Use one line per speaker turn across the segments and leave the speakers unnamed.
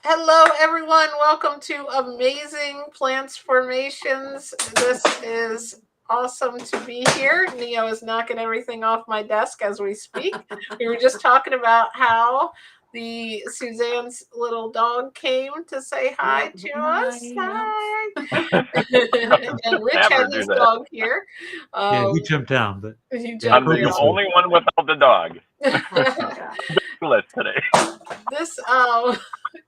Hello, everyone. Welcome to Amazing Plantz4mationz. This is awesome to be here. Neo is knocking everything off my desk as we speak. We were just talking about how the Suzanne's little dog came to say hi to us. Hi. And Rich had his dog here.
Yeah, he jumped down, but
he
I'm
jumped
the only one without the dog. Today.
This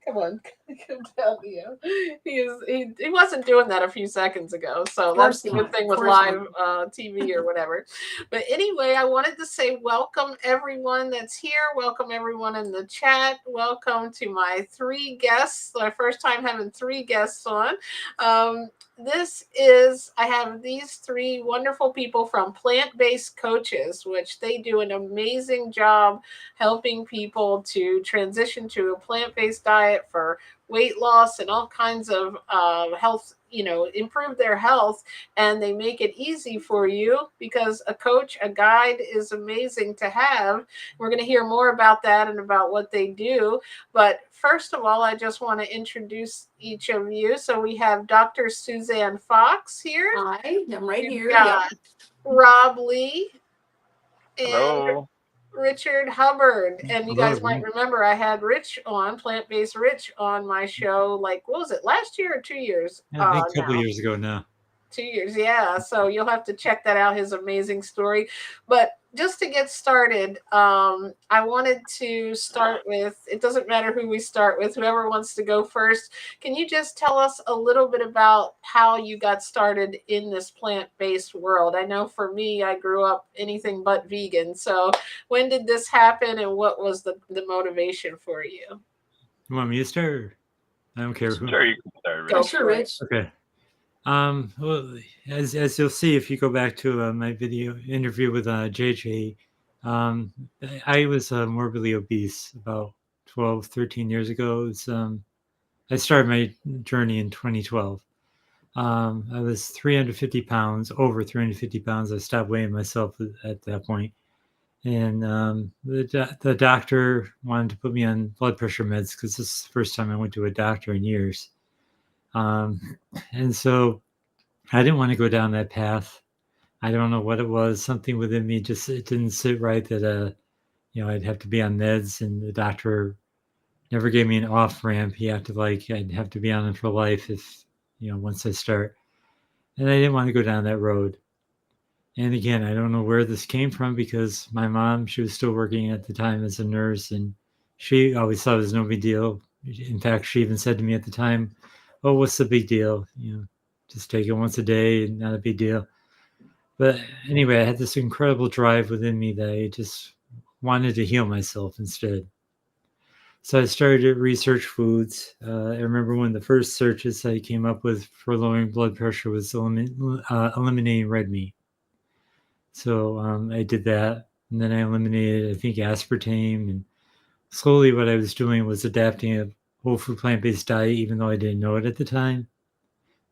come on, come down, Leo. He wasn't doing that a few seconds ago, so that's the good thing with live TV or whatever. But anyway, I wanted to say welcome everyone that's here. Welcome everyone in the chat. Welcome to my 3 guests. My first time having 3 guests on. I have these 3 wonderful people from Plant-Based Coaches, which they do an amazing job helping people to transition to a plant-based diet for weight loss and all kinds of health, improve their health. And they make it easy for you because a coach, a guide is amazing to have. We're going to hear more about that and about what they do. But first of all, I just want to introduce each of you. So we have Dr. Suzanne Foxx here.
Hi, I'm right here.
Got Rob Lee. And
hello.
Richard Hubbard. And you guys might remember I had Rich on, Plant-Based Rich, on my show, like, what was it, last year or 2 years?
I think a couple years ago now.
2 years, yeah. So you'll have to check that out, his amazing story. But just to get started, I wanted to start with, it doesn't matter who we start with, whoever wants to go first. Can you just tell us a little bit about how you got started in this plant-based world? I know for me, I grew up anything but vegan. So when did this happen and what was the motivation for you?
You want me to start? I don't care who.
Sure, you can start, Rich.
Go sure, Rich.
Okay. Well, as you'll see if you go back to my video interview with JJ, I was morbidly obese about 12, 13 years ago. I started my journey in 2012. I was 350 pounds, over 350 pounds. I stopped weighing myself at that point. And the doctor wanted to put me on blood pressure meds because this is the first time I went to a doctor in years. And so I didn't want to go down that path. I don't know what it was. Something within me it didn't sit right that, I'd have to be on meds, and the doctor never gave me an off ramp. He acted like I'd have to be on it for life if, once I start. And I didn't want to go down that road. And again, I don't know where this came from because my mom, she was still working at the time as a nurse, and she always thought it was no big deal. In fact, she even said to me at the time, "Oh, what's the big deal? Just take it once a day, not a big deal." But anyway, I had this incredible drive within me that I just wanted to heal myself instead. So I started to research foods. I remember one of the first searches I came up with for lowering blood pressure was eliminating red meat. So I did that, and then I eliminated, I think, aspartame, and slowly what I was doing was adapting a whole food plant-based diet, even though I didn't know it at the time,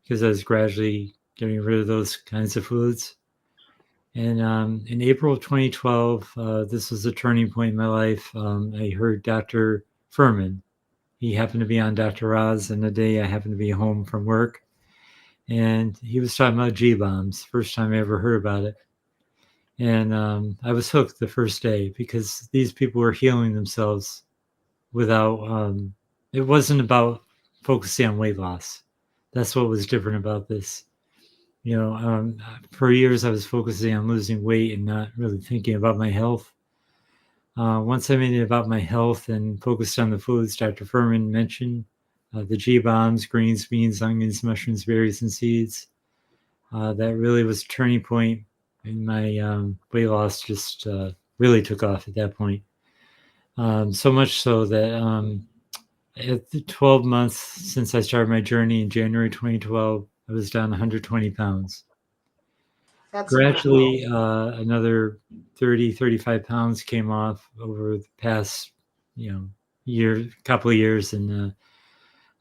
because I was gradually getting rid of those kinds of foods. And in April of 2012, this was a turning point in my life. I heard Dr. Fuhrman. He happened to be on Dr. Oz, and the day I happened to be home from work, and he was talking about G-bombs, first time I ever heard about it. And I was hooked the first day because these people were healing themselves without, it wasn't about focusing on weight loss. That's what was different about this. For years I was focusing on losing weight and not really thinking about my health. Once I made it about my health and focused on the foods Dr. Fuhrman mentioned, the G-bombs, greens, beans, onions, mushrooms, berries, and seeds, that really was a turning point. And my weight loss just really took off at that point. So much so that at the 12 months since I started my journey in January 2012, I was down 120 pounds. That's gradually another 30, 35 pounds came off over the past, couple of years. And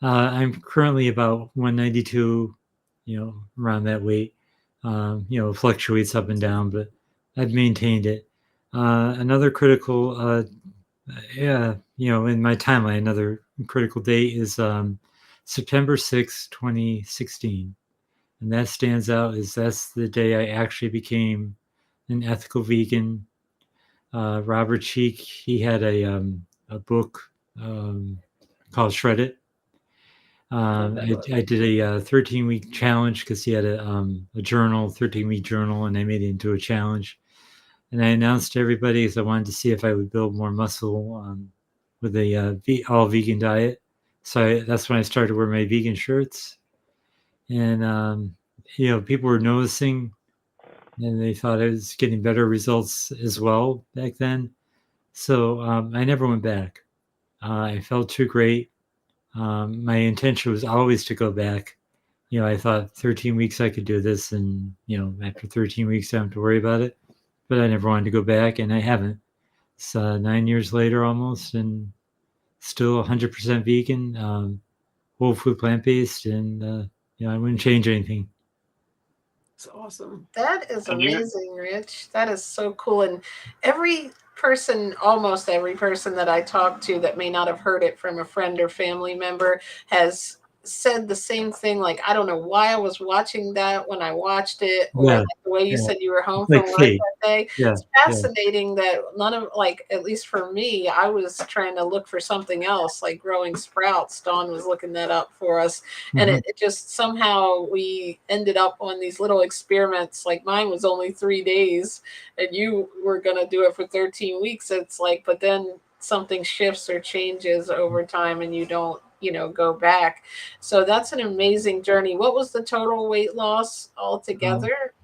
I'm currently about 192, around that weight. Fluctuates up and down, but I've maintained it. Another critical yeah, in my timeline, another critical date is September 6th, 2016. And that stands out as that's the day I actually became an ethical vegan. Robert Cheek, he had a book called Shred It. I did a 13-week challenge because he had a journal, 13-week journal, and I made it into a challenge. And I announced to everybody because I wanted to see if I would build more muscle with a all vegan diet. So that's when I started wearing my vegan shirts. And, people were noticing and they thought I was getting better results as well back then. So I never went back. I felt too great. My intention was always to go back. I thought 13 weeks I could do this, and after 13 weeks I don't have to worry about it. But I never wanted to go back, and I haven't. It's 9 years later almost, and still 100% vegan, whole food, plant based, and I wouldn't change anything.
It's awesome.
That is amazing, Rich. That is so cool. And almost every person that I talk to that may not have heard it from a friend or family member has said the same thing. Like, I don't know why I was watching that when I watched it, or
Yeah,
like the way you
yeah.
said you were home
Like
from work
fate.
that day.
Yeah,
It's fascinating that none of, like, at least for me, I was trying to look for something else, like growing sprouts. Dawn was looking that up for us. And it just somehow we ended up on these little experiments. Like mine was only 3 days and you were going to do it for 13 weeks. It's like, but then something shifts or changes over time and you don't, go back. So that's an amazing journey. What was the total weight loss altogether?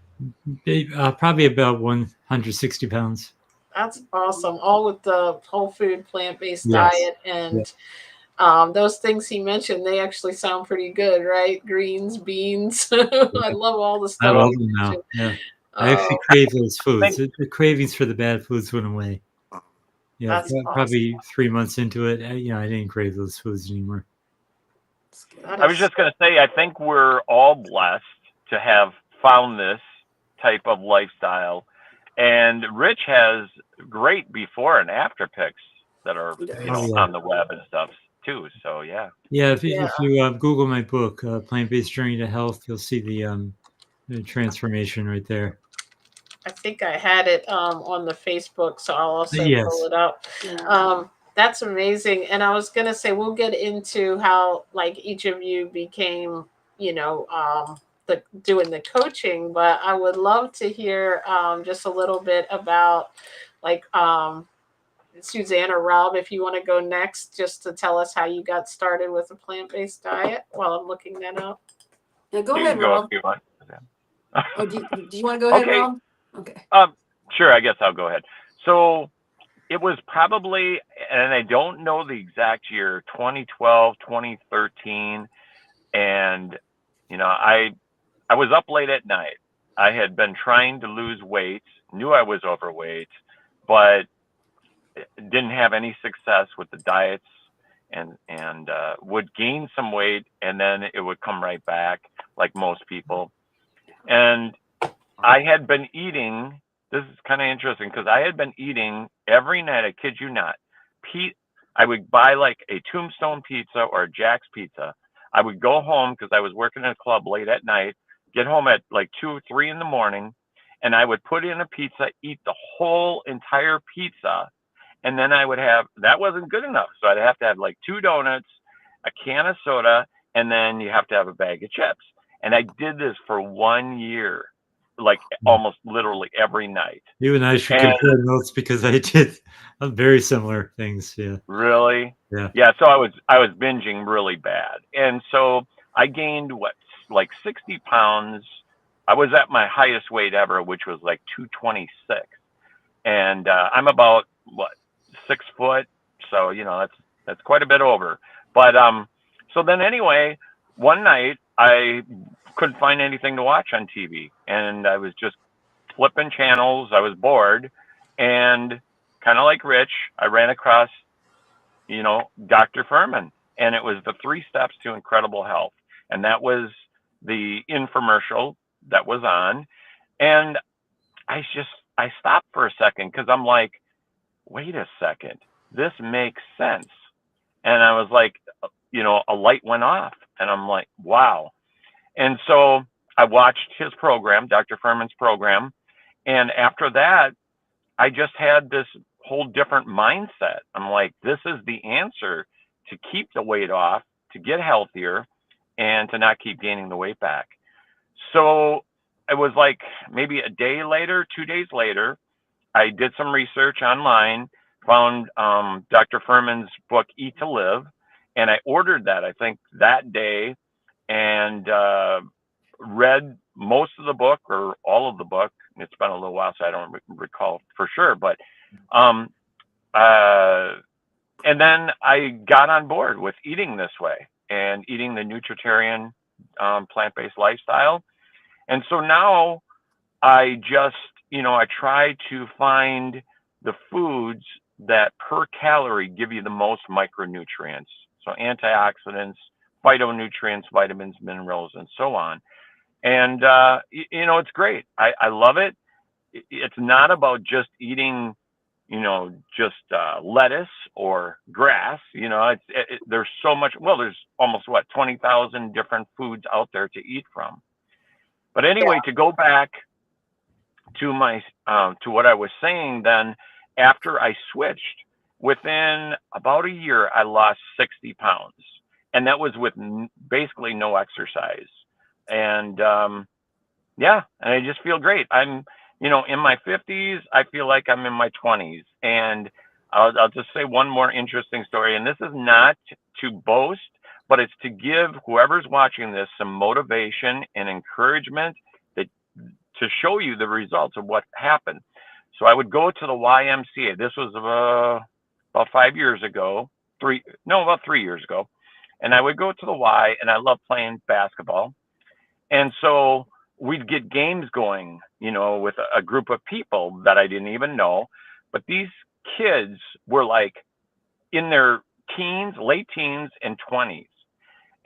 Probably about 160 pounds.
That's awesome. All with the whole food, plant-based
Yes.
diet. And those things he mentioned, they actually sound pretty good, right? Greens, beans. I love all the
I
stuff.
love them now. Yeah. I actually crave those foods. The cravings for the bad foods went away. Yeah,
That's
probably 3 months into it, I didn't crave those foods anymore.
I was just going to say, I think we're all blessed to have found this type of lifestyle. And Rich has great before and after pics that are on the web and stuff too. So, yeah.
Yeah, if you Google my book, Plant-Based Journey to Health, you'll see the transformation right there.
I think I had it on the Facebook, so I'll also pull it up.
Yeah.
That's amazing. And I was going to say, we'll get into how like each of you became, doing the coaching, but I would love to hear just a little bit about like Suzanne or Rob, if you want to go next, just to tell us how you got started with a plant-based diet while I'm looking that up.
Yeah, go ahead, Rob. Oh, do you want to go ahead, Rob? Okay.
Sure, I guess I'll go ahead. So it was probably, and I don't know the exact year, 2012, 2013. And, I was up late at night. I had been trying to lose weight, knew I was overweight, but didn't have any success with the diets and would gain some weight and then it would come right back like most people. And I had been eating, this is kind of interesting because I had been eating every night, I kid you not, I would buy like a Tombstone pizza or a Jack's pizza. I would go home because I was working in a club late at night, get home at like 2 or 3 in the morning, and I would put in a pizza, eat the whole entire pizza. And then I would have, that wasn't good enough. So I'd have to have like 2 donuts, a can of soda, and then you have to have a bag of chips. And I did this for 1 year, like almost literally every night.
You and I should compare notes because I did very similar things. Yeah.
Really?
Yeah.
Yeah. So I was binging really bad. And so I gained like 60 pounds. I was at my highest weight ever, which was like 226. And I'm about 6 foot. So, that's quite a bit over. But so then anyway, one night I couldn't find anything to watch on TV and I was just flipping channels. I was bored and kind of like Rich, I ran across, Dr. Fuhrman, and it was the 3 steps to incredible health. And that was the infomercial that was on. And I stopped for a second because I'm like, wait a second, this makes sense. And I was like, a light went off, and I'm like, wow. And so I watched his program, Dr. Fuhrman's program. And after that, I just had this whole different mindset. I'm like, this is the answer to keep the weight off, to get healthier, and to not keep gaining the weight back. So it was like maybe a day later, 2 days later, I did some research online, found Dr. Fuhrman's book, Eat to Live, and I ordered that, I think, that day, and read most of the book or all of the book. It's been a little while, so I don't recall for sure. But and then I got on board with eating this way and eating the Nutritarian plant-based lifestyle. And so now I just, I try to find the foods that per calorie give you the most micronutrients. So antioxidants, phytonutrients, vitamins, minerals, and so on. And, it's great. I love it. It's not about just eating, just lettuce or grass. There's so much. Well, there's almost 20,000 different foods out there to eat from. But anyway, to go back to to what I was saying, then after I switched, within about a year, I lost 60 pounds, and that was with basically no exercise. And and I just feel great. I'm, in my 50s, I feel like I'm in my 20s. And I'll just say one more interesting story, and this is not to boast, but it's to give whoever's watching this some motivation and encouragement to show you the results of what happened. So I would go to the YMCA. This was about 5 years ago, about 3 years ago. And I would go to the Y, and I love playing basketball. And so we'd get games going, with a group of people that I didn't even know. But these kids were like in their teens, late teens and 20s.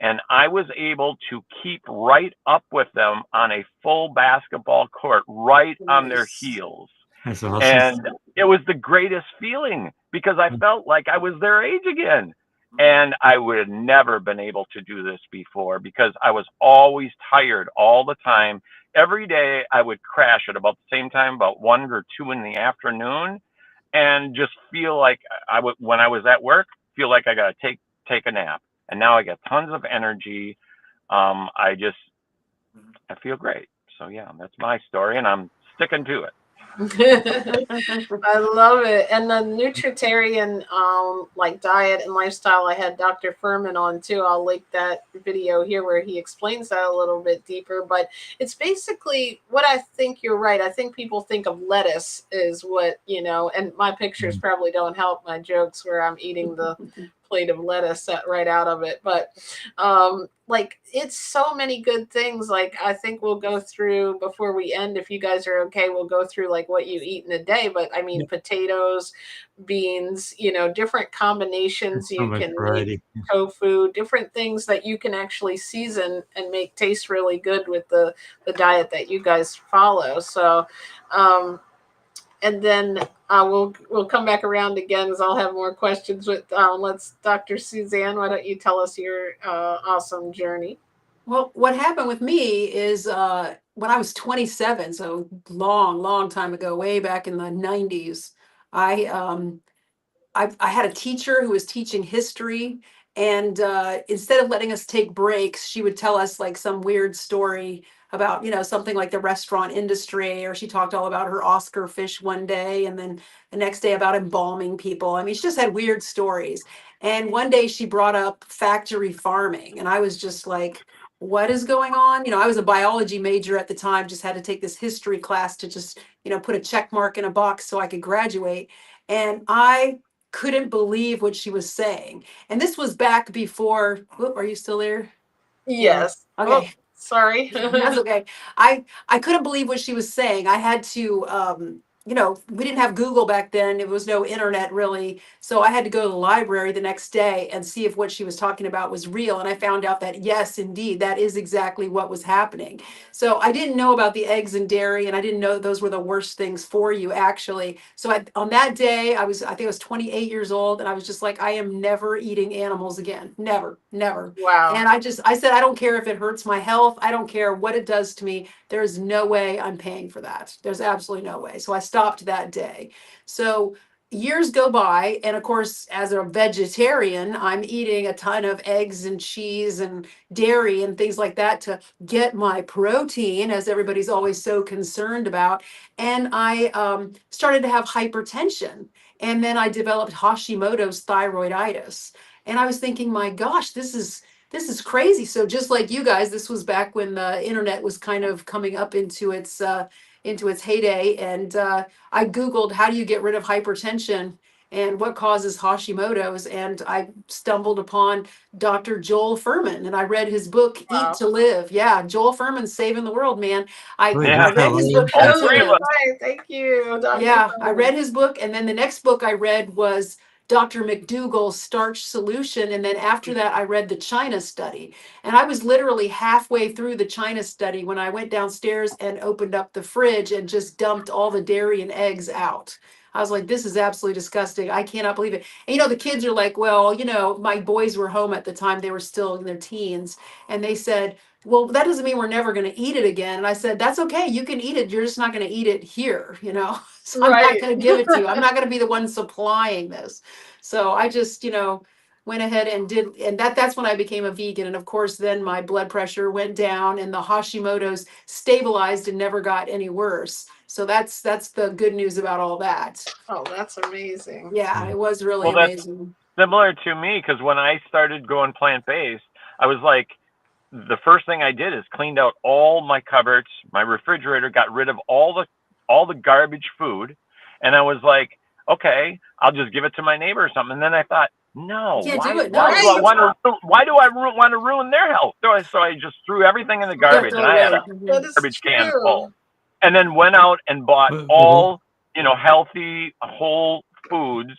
And I was able to keep right up with them on a full basketball court, right on their heels.
That's awesome.
And it was the greatest feeling because I felt like I was their age again. And I would have never been able to do this before because I was always tired all the time. Every day I would crash at about the same time, about 1 or 2 in the afternoon, and just feel like when I was at work, feel like I got to take a nap. And now I get tons of energy. I feel great. So yeah, that's my story, and I'm sticking to it.
I love it. And the Nutritarian diet and lifestyle, I had Dr. Fuhrman on too. I'll link that video here where he explains that a little bit deeper. But it's basically what I think you're right. I think people think of lettuce is what, and my pictures probably don't help my jokes where I'm eating the plate of lettuce right out of it. But it's so many good things. Like I think we'll go through before we end, if you guys are okay, we'll go through like what you eat in a day. But I mean, potatoes, beans, different combinations you can make, tofu, different things that you can actually season and make taste really good with the diet that you guys follow. So and then we'll come back around again because I'll have more questions with Dr. Suzanne. Why don't you tell us your awesome journey?
Well, what happened with me is when I was 27, so long time ago, way back in the 90s, I had a teacher who was teaching history, and instead of letting us take breaks, she would tell us like some weird story about, something like the restaurant industry, or she talked all about her Oscar fish one day, and then the next day about embalming people. I mean, she just had weird stories. And one day she brought up factory farming, and I was just like, what is going on? I was a biology major at the time, just had to take this history class to just, put a check mark in a box so I could graduate. And I couldn't believe what she was saying. And this was back before, are you still there?
Yes.
Okay.
Sorry.
That's okay. I couldn't believe what she was saying. I had to you know, we didn't have Google back then. There was no internet really. So I had to go to the library the next day and see if what she was talking about was real. And I found out that yes, indeed, that is exactly what was happening. So I didn't know about the eggs and dairy, and I didn't know those were the worst things for you actually. So on that day, I think I was 28 years old, and I was just like, I am never eating animals again. Never, never.
Wow.
And I said, I don't care if it hurts my health. I don't care what it does to me. There's no way I'm paying for that. There's absolutely no way. So I stopped that day. So years go by. And of course, as a vegetarian, I'm eating a ton of eggs and cheese and dairy and things like that to get my protein, as everybody's always so concerned about. And I started to have hypertension. And then I developed Hashimoto's thyroiditis. And I was thinking, my gosh, this is crazy. So just like you guys, this was back when the internet was kind of coming up into its heyday. And I Googled, how do you get rid of hypertension and what causes Hashimoto's? And I stumbled upon Dr. Joel Fuhrman, and I read his book,
Wow.
Eat to Live. Yeah, Joel Fuhrman's saving the world, man. I
Yeah.
read his book.
All
Eat to
three of
Live.
us.
Right. Thank you, Dr.
Yeah, I
Fuhrman.
read his book, and then the next book I read was Dr. McDougall's Starch Solution, and then after that I read the China study. And I was literally halfway through the China study when I went downstairs and opened up the fridge and just dumped all the dairy and eggs out. I was like, this is absolutely disgusting. I cannot believe it. And you know, the kids are like, well, you know, my boys were home at the time. They were still in their teens. And they said, well, that doesn't mean we're never going to eat it again. And I said, that's okay. You can eat it. You're just not going to eat it here, you know? So I'm not
Right.
going to give it to you. I'm not going to be the one supplying this. So I just, you know, went ahead and did, and that's when I became a vegan. And of course, then my blood pressure went down and the Hashimoto's stabilized and never got any worse. So that's the good news about all that.
Oh, that's amazing.
Yeah, it was really
Well, that's
amazing.
similar to me, because when I started going plant-based, I was like, the first thing I did is cleaned out all my cupboards, my refrigerator, got rid of all the garbage food, and I was like, okay, I'll just give it to my neighbor or something. And then I thought, no,
You can't
why
do it.
do I
No.
want to ruin their health? So I just threw everything in the garbage,
throw
and I had
away.
a
That is
garbage can
true.
full, and then went out and bought
Well,
all, you know, healthy whole foods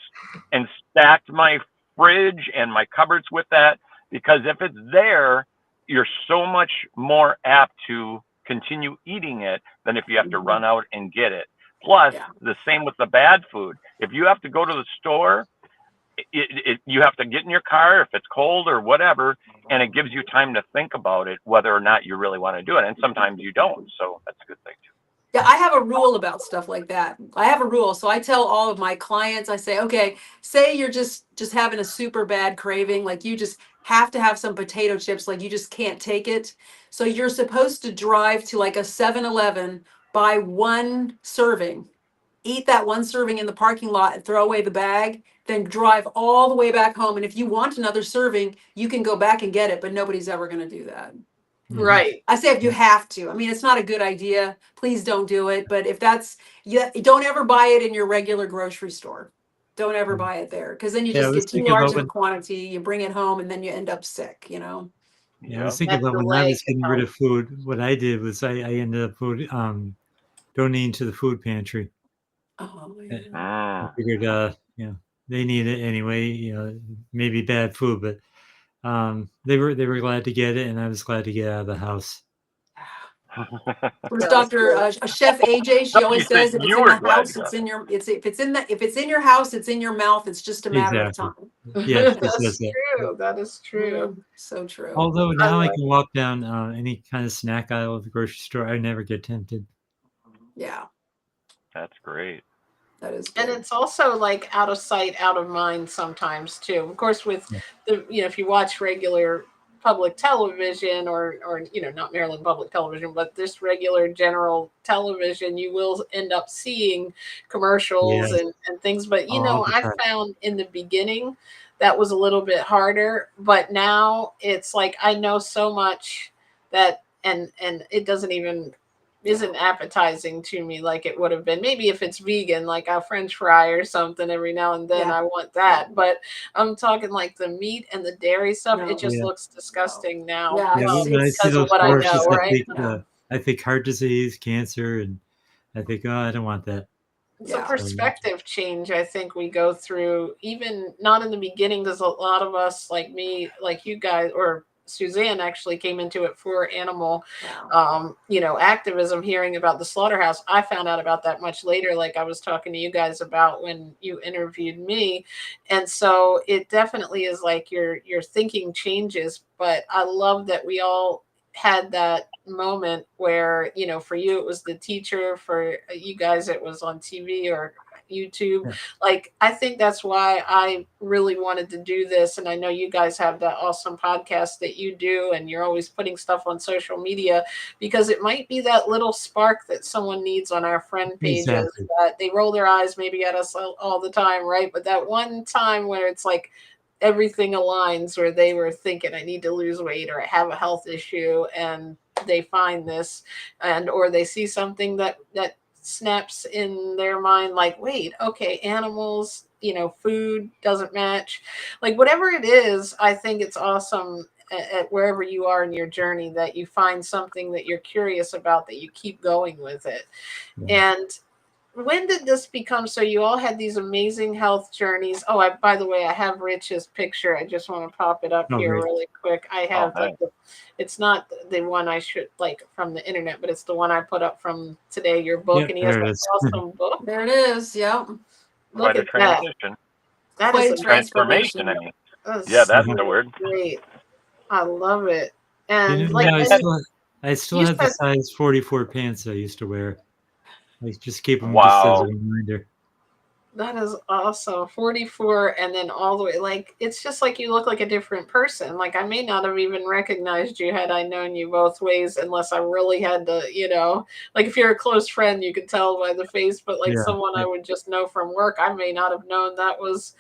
and stacked my fridge and my cupboards with that, because if it's there, you're so much more apt to continue eating it than if you have to run out and get it. Plus,
Yeah.
the same with the bad food. If you have to go to the store, you have to get in your car if it's cold or whatever, and it gives you time to think about it, whether or not you really want to do it. And sometimes you don't. So that's a good thing too.
Yeah, I have a rule about stuff like that. I have a rule. So I tell all of my clients, I say, okay, say you're just having a super bad craving, like you just have to have some potato chips, like you just can't take it. So you're supposed to drive to like a 7-Eleven, buy one serving, eat that one serving in the parking lot and throw away the bag, then drive all the way back home. And if you want another serving, you can go back and get it, but nobody's ever going to do that.
Right.
I say if you have to. I mean, it's not a good idea. Please don't do it. But if that's, don't ever buy it in your regular grocery store. Don't ever buy it there, because then you
Yeah, I
just
was
get too
thinking
large
about
of a quantity. You bring it home and then you end up sick, you know?
Yeah, I was
Yep.
thinking
That
about when I
delay
was
can
getting rid
help.
of food, what I did was I ended up donating to the food pantry.
Oh,
I
yeah.
Mm.
figured, you know, they need it anyway, you know, maybe bad food, but they were glad to get it, and I was glad to get out of the house.
Where's
That's
Dr. Chef AJ? She
You
always
said
says if it's
you
in
were
the
glad
house,
to
it's
go.
in your, if it's in your house, it's in your mouth. It's just a matter of
Exactly.
time.
Yes, it
That's
says that.
true. That is true.
So true.
Although
I
now I
like
can walk down any kind of snack aisle at the grocery store, I never get tempted.
Yeah,
That's great.
that is
And
good.
it's also like out of sight, out of mind sometimes too. Of course, with
Yeah.
the, you know, if you watch regular public television or you know, not Maryland public television, but this regular general television, you will end up seeing commercials
Yes,
and things. But you
all
know,
the
I
time.
found in the beginning that was a little bit harder, but now it's like I know so much that and it doesn't even isn't appetizing to me like it would have been. Maybe if it's vegan, like a French fry or something every now and then,
Yeah.
I want that. But I'm talking like the meat and the dairy stuff.
No.
It just
Yeah.
looks disgusting now.
Yeah,
Yeah,
Well,
when I see
because of
those
what I
commercials,
know, right?
Yeah.
I think heart disease, cancer, and I think, oh, I don't want that.
It's a
Yeah.
perspective change, I think we go through, even not in the beginning, because a lot of us, like me, like you guys, or Suzanne actually came into it for animal,
Wow.
activism, hearing about the slaughterhouse. I found out about that much later, like I was talking to you guys about when you interviewed me. And so it definitely is like your thinking changes. But I love that we all had that moment where, for you it was the teacher, for you guys it was on TV or YouTube.
Yeah.
Like, I think that's why I really wanted to do this. And I know you guys have that awesome podcast that you do, and you're always putting stuff on social media, because it might be that little spark that someone needs on our friend pages,
Exactly.
that they roll their eyes maybe at us all the time, right? But that one time where it's like everything aligns, where they were thinking, I need to lose weight, or I have a health issue, and they find this, and or they see something that snaps in their mind, like, wait, okay, animals, food doesn't match, like whatever it is. I think it's awesome at wherever you are in your journey, that you find something that you're curious about, that you keep going with it.
Yeah.
And when did this become, so you all had these amazing health journeys? Oh, by the way, I have Rich's picture. I just want to pop it up
Oh,
here
great.
really quick. I
Oh,
have
nice.
it's not the one I should like from the internet, but it's the one I put up from today, your book.
Yep,
And he has
there it
that
is.
awesome book.
There it is. Yep.
Look
Quite a
at that.
transition.
That
Quite
is
a
Transformation,
transformation.
I mean. Yeah,
that's
that's
Mhm.
the word.
great. I love it. And like,
Yeah,
and
I still
you
have the
said,
size 44 pants I used to wear. Like, just keep them just as a
Wow.
reminder.
that is awesome. 44, and then all the way, like, it's just like you look like a different person. Like, I may not have even recognized you had I known you both ways, unless I really had to, like if you're a close friend, you could tell by the face, but like
Yeah.
someone I would just know from work, I may not have known that was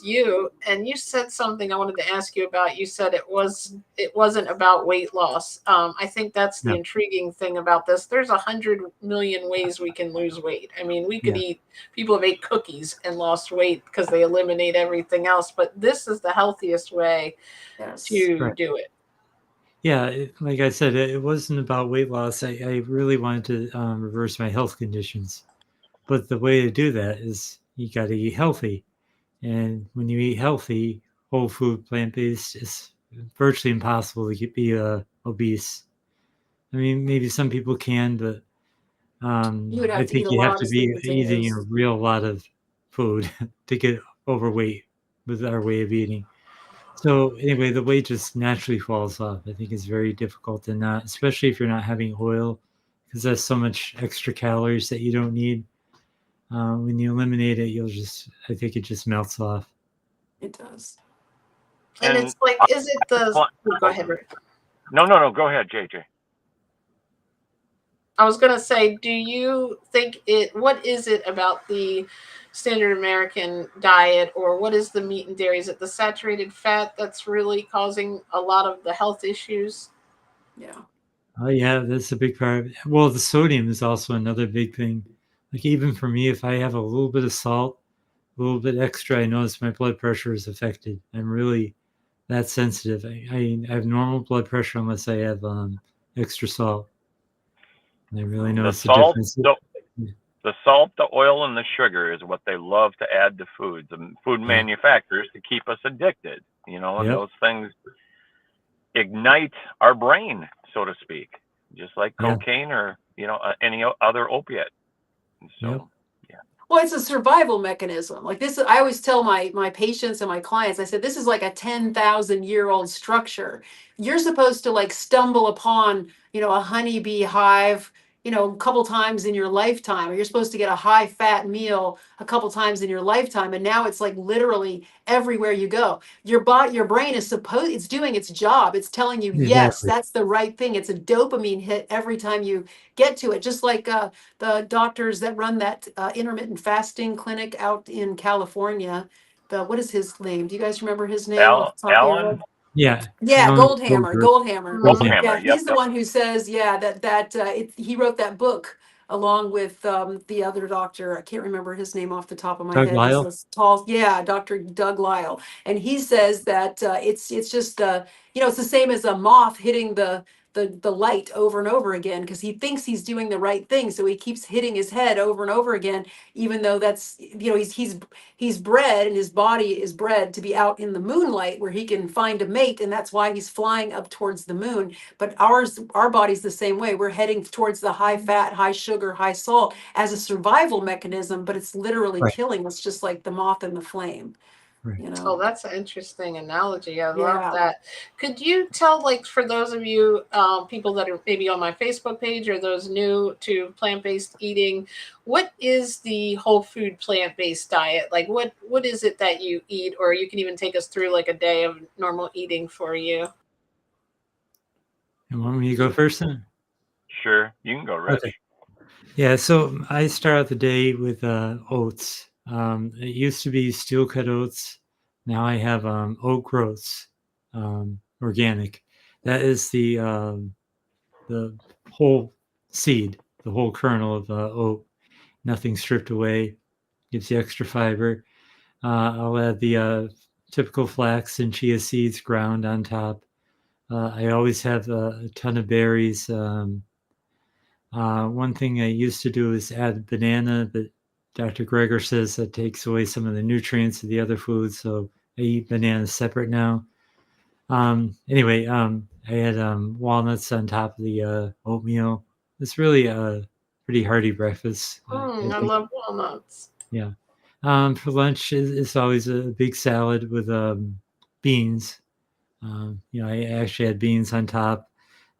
you. And you said something I wanted to ask you about. You said it wasn't about weight loss. I think that's the
Yeah.
intriguing thing about this. There's 100 million ways we can lose weight. I mean, we could
Yeah.
eat, people have ate cookies and lost weight because they eliminate everything else, but this is the healthiest way
Yes.
to
Right.
do it.
Yeah, like I said, it wasn't about weight loss. I really wanted to reverse my health conditions. But the way to do that is you got to eat healthy. And when you eat healthy, whole food, plant-based, it's virtually impossible to be obese. I mean, maybe some people can, but
You would
I
have to eat
think
a
you have
lot
to
of sweet
be eating a
potatoes.
real lot of food to get overweight with our way of eating. So anyway, the weight just naturally falls off. I think it's very difficult to not, especially if you're not having oil, because there's so much extra calories that you don't need. When you eliminate it, I think it just melts off.
It does.
And
And
it's like, is it the, go ahead, Rick.
no, go ahead, JJ.
I was going to say, do you think what is it about the standard American diet, or what is the meat and dairy? Is it the saturated fat that's really causing a lot of the health issues?
Yeah.
Oh yeah, that's a big part. Well, the sodium is also another big thing. Like even for me, if I have a little bit of salt, a little bit extra, I notice my blood pressure is affected. I'm really that sensitive. I have normal blood pressure unless I have extra salt. And I really
The
notice the
salt,
difference.
the salt, the oil, and the sugar is what they love to add to foods and food manufacturers to keep us addicted. And
Yep.
those things ignite our brain, so to speak, just like
Yeah.
cocaine or any other opiate. And so,
Yep.
Well, it's a survival mechanism. Like this, I always tell my patients and my clients, I said, this is like a 10,000-year-old structure. You're supposed to like stumble upon, a honeybee hive, a couple times in your lifetime, or you're supposed to get a high fat meal a couple times in your lifetime. And now it's like literally everywhere you go. Your brain is it's doing its job. It's telling you, yes,
Exactly.
that's the right thing. It's a dopamine hit every time you get to it. Just like the doctors that run that intermittent fasting clinic out in California. What is his name? Do you guys remember his name off the top of your head?
Alan
Yeah.
Yeah,
Alan
Goldhammer.
Goldberg.
Goldhammer.
Goldhammer.
Yeah,
Goldhammer. Yep,
he's the one who says, yeah, he wrote that book along with the other doctor. I can't remember his name off the top of my
Doug
head. He's
Lyle.
this tall, yeah, Dr. Doug Lyle, and he says that it's just it's the same as a moth hitting the the light over and over again because he thinks he's doing the right thing. So he keeps hitting his head over and over again, even though that's, you know, he's bred, and his body is bred to be out in the moonlight where he can find a mate, and that's why he's flying up towards the moon. But our body's the same way. We're heading towards the high fat, high sugar, high salt as a survival mechanism, but it's literally
Right.
killing us, just like the moth and the flame.
Right.
You know?
Oh, that's an interesting analogy. I
Yeah.
love that. Could you tell, like, for those of you people that are maybe on my Facebook page or those new to plant-based eating, what is the whole food plant-based diet? Like, what is it that you eat? Or you can even take us through like a day of normal eating for you.
You want me to go first then?
Sure, you can go, Rich.
Okay. Yeah, so I start out the day with oats. It used to be steel cut oats. Now I have oat groats, organic. That is the whole seed, the whole kernel of oat. Nothing stripped away. Gives you extra fiber. I'll add the typical flax and chia seeds ground on top. I always have a ton of berries. One thing I used to do is add banana, but Dr. Greger says that takes away some of the nutrients of the other foods, so I eat bananas separate now. Anyway, I had walnuts on top of the oatmeal. It's really a pretty hearty breakfast.
I love walnuts.
Yeah. For lunch, it's always a big salad with beans. You know, I actually had beans on top.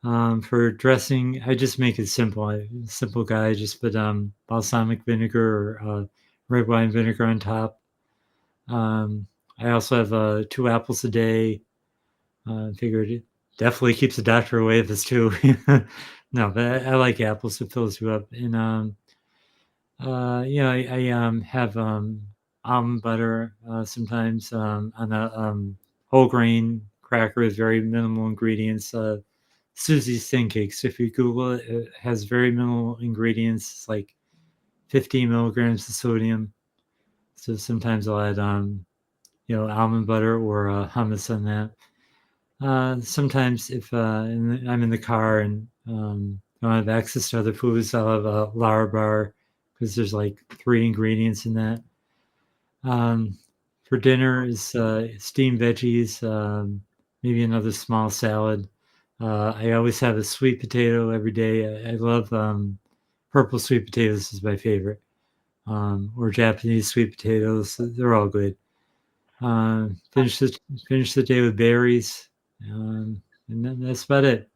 For dressing, I just make it simple. I'm a simple guy. Just put balsamic vinegar or red wine vinegar on top. I also have 2 apples a day. Figured it definitely keeps the doctor away if it's 2. No, but I like apples. It fills you up. And yeah, I have almond butter sometimes on a whole grain cracker with very minimal ingredients. Susie's Thin Cakes. If you Google it, it has very minimal ingredients. It's like 15 milligrams of sodium. So sometimes I'll add, you know, almond butter or hummus on that. Sometimes if I'm in the car and don't have access to other foods, I'll have a Lara bar because there's like 3 ingredients in that. For dinner is steamed veggies, maybe another small salad. I always have a sweet potato every day. I love purple sweet potatoes is my favorite, or Japanese sweet potatoes. They're all good. Finish the day with berries, and then that's about it.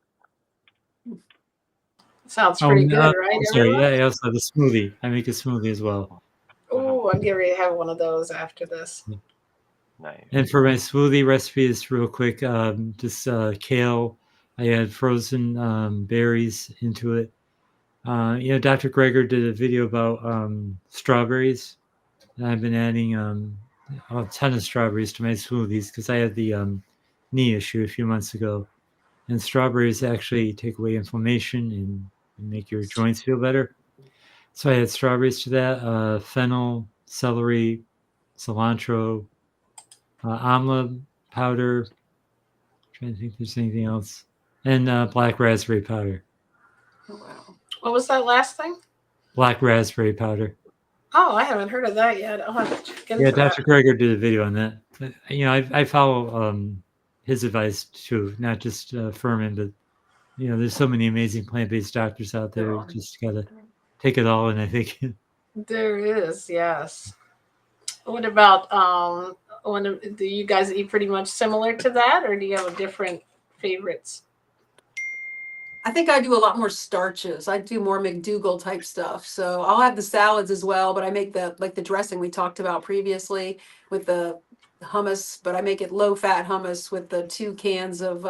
Sounds pretty good, right?
Sorry, yeah, I also have a smoothie. I make a smoothie as well.
Oh, I'm getting ready to have one of those after this.
Nice.
And for my smoothie recipe, is real quick. Just kale. I add frozen berries into it. You know, Dr. Greger did a video about strawberries. And I've been adding a ton of strawberries to my smoothies because I had the knee issue a few months ago. And strawberries actually take away inflammation and make your joints feel better. So I add strawberries to that, fennel, celery, cilantro, amla powder. Trying to think if there's anything else. And black raspberry powder.
Oh, wow.
What was that last thing?
Black raspberry powder.
Oh, I haven't heard of that yet. I'll have to check into
Yeah,
that.
Dr. Greger did a video on that. But, you know, I follow his advice too, not just Fuhrman, but you know, there's so many amazing plant-based doctors out there. You just gotta take it all in, I think.
There is, yes. What about do you guys eat pretty much similar to that, or do you have different favorites?
I think I do a lot more starches. I do more McDougall type stuff. So I'll have the salads as well, but I make the dressing we talked about previously with the hummus, but I make it low fat hummus with the 2 cans of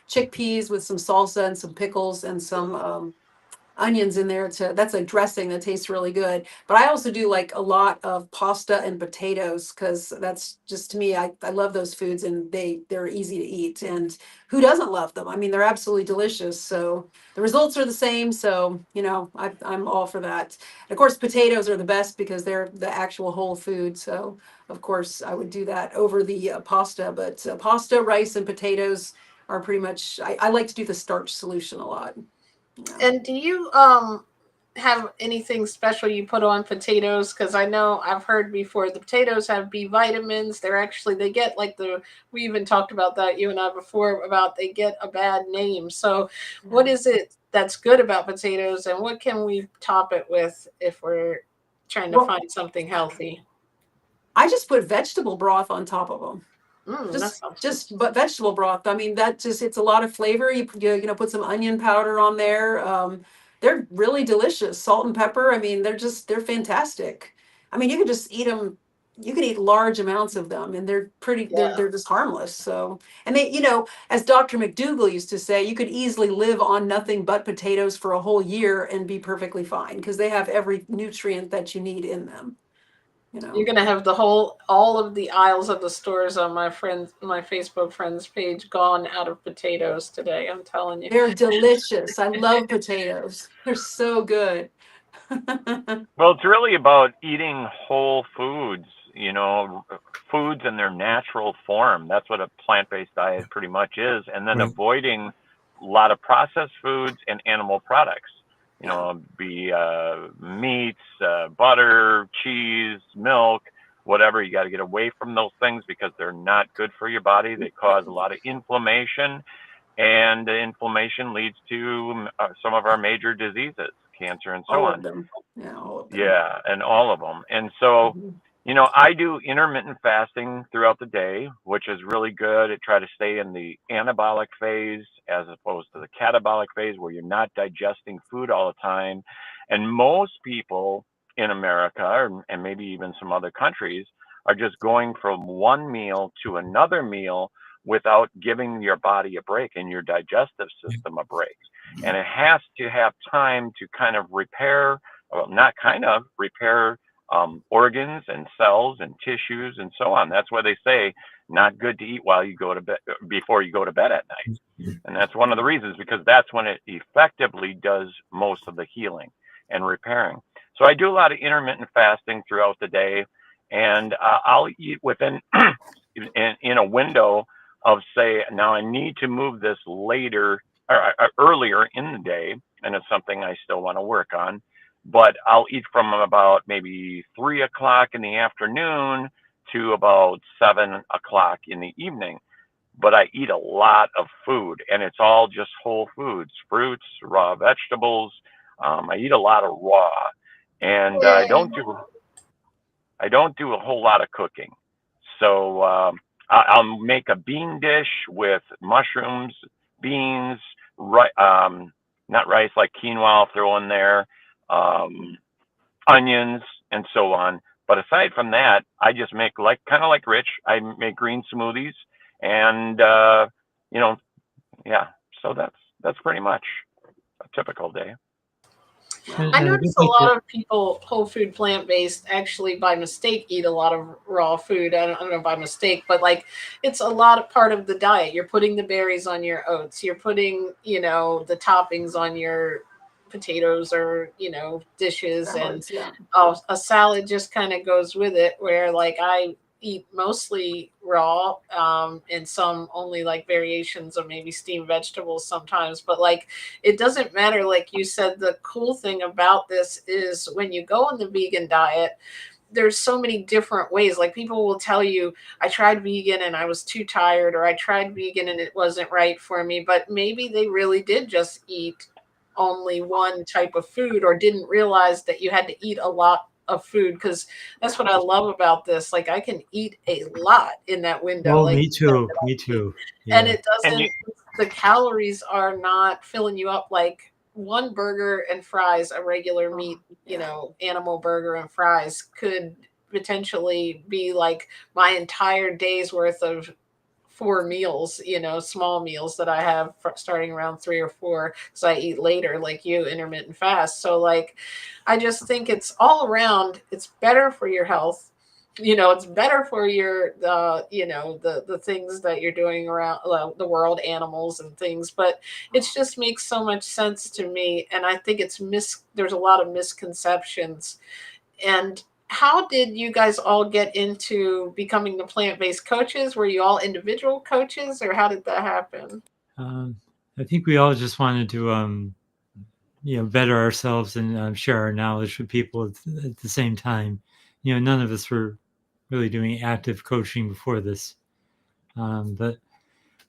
chickpeas with some salsa and some pickles and some onions in there. That's a dressing that tastes really good. But I also do like a lot of pasta and potatoes because that's just, to me, I love those foods, and they're easy to eat. And who doesn't love them? I mean, they're absolutely delicious. So the results are the same. So, you know, I'm all for that. Of course, potatoes are the best because they're the actual whole food. So of course I would do that over the pasta, but pasta, rice, and potatoes are pretty much, I like to do the starch solution a lot. Yeah.
And do you have anything special you put on potatoes? Because I know I've heard before the potatoes have B vitamins. They get like we even talked about that, you and I, before, about they get a bad name. So what is it that's good about potatoes, and what can we top it with if we're trying to find something healthy?
I just put vegetable broth on top of them. But vegetable broth. I mean, it's a lot of flavor. You put some onion powder on there. They're really delicious. Salt and pepper. I mean, they're fantastic. I mean, you can just eat them. You can eat large amounts of them, and they're they're just harmless. So, and they, as Dr. McDougall used to say, you could easily live on nothing but potatoes for a whole year and be perfectly fine, because they have every nutrient that you need in them.
You're gonna have all of the aisles of the stores on my Facebook friends page gone out of potatoes today. I'm telling you,
they're delicious. I love potatoes. They're so good.
Well, it's really about eating whole foods, foods in their natural form. That's what a plant-based diet pretty much is, and then avoiding a lot of processed foods and animal products. Be meats, butter, cheese, milk, whatever. You got to get away from those things because they're not good for your body. They cause a lot of inflammation, and the inflammation leads to some of our major diseases, cancer and so on.
All of them.
Yeah, and all of them. And so, I do intermittent fasting throughout the day, which is really good. I try to stay in the anabolic phase as opposed to the catabolic phase, where you're not digesting food all the time. And most people in America, and maybe even some other countries, are just going from one meal to another meal without giving your body a break and your digestive system a break. And it has to have time to kind of repair, repair organs and cells and tissues and so on. That's why they say not good to eat while you go to bed, before you go to bed at night. And that's one of the reasons, because that's when it effectively does most of the healing and repairing. So I do a lot of intermittent fasting throughout the day, and I'll eat within in a window of, say, now I need to move this later or earlier in the day, and it's something I still want to work on. But I'll eat from about maybe 3 o'clock in the afternoon to about 7 o'clock in the evening. But I eat a lot of food, and it's all just whole foods, fruits, raw vegetables. I eat a lot of raw, and I don't do a whole lot of cooking. So I'll make a bean dish with mushrooms, beans, not rice, like quinoa I'll throw in there, onions, and so on. But aside from that, I just make kind of like Rich. I make green smoothies, and So that's pretty much a typical day.
I notice a lot of people, whole food, plant-based, actually by mistake eat a lot of raw food. I don't know by mistake, but it's a lot of part of the diet. You're putting the berries on your oats. You're putting, the toppings on your potatoes or, dishes.
Salads,
and a salad just kind of goes with it, where I eat mostly raw, and some only variations of maybe steamed vegetables sometimes, but it doesn't matter. Like you said, the cool thing about this is when you go on the vegan diet, there's so many different ways. People will tell you, I tried vegan and I was too tired, or I tried vegan and it wasn't right for me, but maybe they really did just eat only one type of food, or didn't realize that you had to eat a lot of food, because that's what I love about this. I can eat a lot in that window.
Me too.
Yeah. And it doesn't, the calories are not filling you up like one burger and fries, a regular meat, animal burger and fries could potentially be my entire day's worth of 4 meals, small meals that I have starting around 3 or 4, because I eat later, like you, intermittent fast. So I just think it's all around, it's better for your health. It's better for your, the things that you're doing around the world, animals and things, but it just makes so much sense to me. And I think there's a lot of misconceptions. And how did you guys all get into becoming the plant-based coaches? Were you all individual coaches, or how did that happen?
I think we all just wanted to, better ourselves and share our knowledge with people at the same time. None of us were really doing active coaching before this. But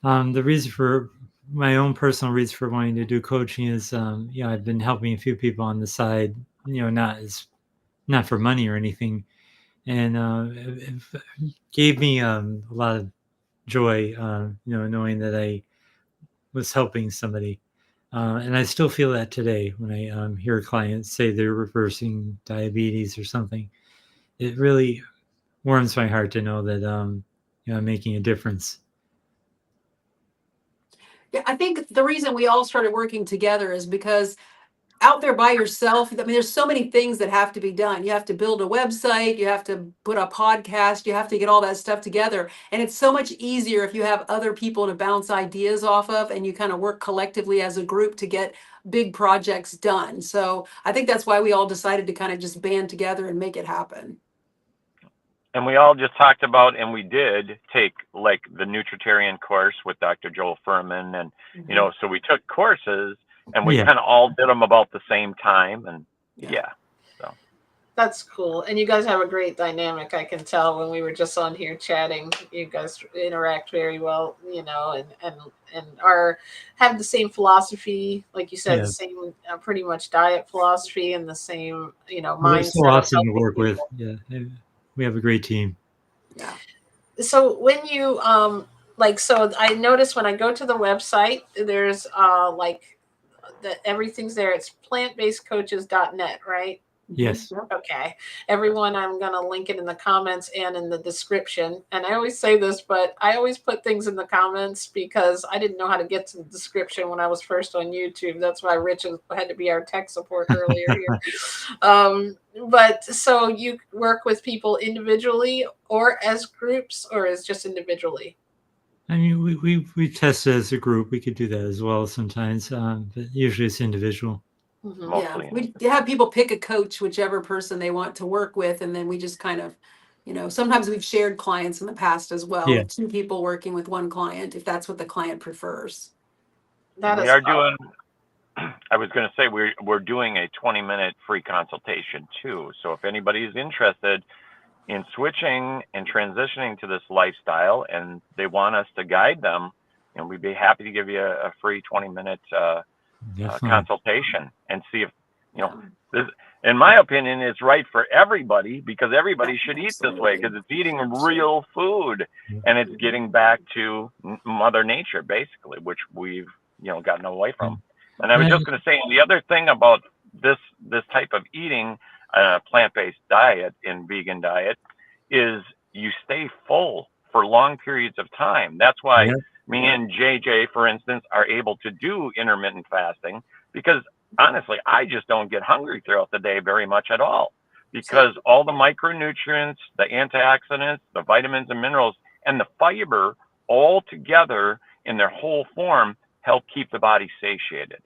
the reason for my own personal reason for wanting to do coaching is, I've been helping a few people on the side, not for money or anything. And it gave me a lot of joy, knowing that I was helping somebody. And I still feel that today when I hear clients say they're reversing diabetes or something. It really warms my heart to know that I'm making a difference.
Yeah, I think the reason we all started working together is because out there by yourself, I mean, there's so many things that have to be done. You have to build a website, you have to put a podcast, you have to get all that stuff together. And it's so much easier if you have other people to bounce ideas off of and you kind of work collectively as a group to get big projects done. So I think that's why we all decided to kind of just band together and make it happen.
And we all just talked about, and we did take like the Nutritarian course with Dr. Joel Fuhrman. And, so we took courses and we kind of all did them about the same time. And so.
That's cool. And you guys have a great dynamic. I can tell when we were just on here chatting, you guys interact very well, and have the same philosophy, like you said, the same pretty much diet philosophy and the same, mindset.
We're so awesome to work with. Yeah. We have a great team.
Yeah. So when you, so I noticed when I go to the website, there's everything's there. It's plantbasedcoaches.net, right?
Yes.
Okay. Everyone, I'm going to link it in the comments and in the description. And I always say this, but I always put things in the comments because I didn't know how to get to the description when I was first on YouTube. That's why Rich had to be our tech support earlier here. But so you work with people individually or as groups or as just individually?
I mean, we test it as a group. We could do that as well sometimes, but usually it's individual.
Yeah, we have people pick a coach, whichever person they want to work with, and then we just kind of, sometimes we've shared clients in the past as well.
Yeah.
2 people working with 1 client, if that's what the client prefers.
We are doing. I was going to say we're doing a 20-minute free consultation too. So if anybody is interested in switching and transitioning to this lifestyle and they want us to guide them, we'd be happy to give you a free 20-minute consultation and see if, this, in my opinion, is right for everybody because everybody should eat this way because it's eating real food and it's getting back to Mother Nature, basically, which we've, gotten away from. And I was just going to say, the other thing about this type of eating, plant-based diet and vegan diet is you stay full for long periods of time. That's why me and JJ, for instance, are able to do intermittent fasting because honestly, I just don't get hungry throughout the day very much at all because all the micronutrients, the antioxidants, the vitamins and minerals, and the fiber all together in their whole form help keep the body satiated.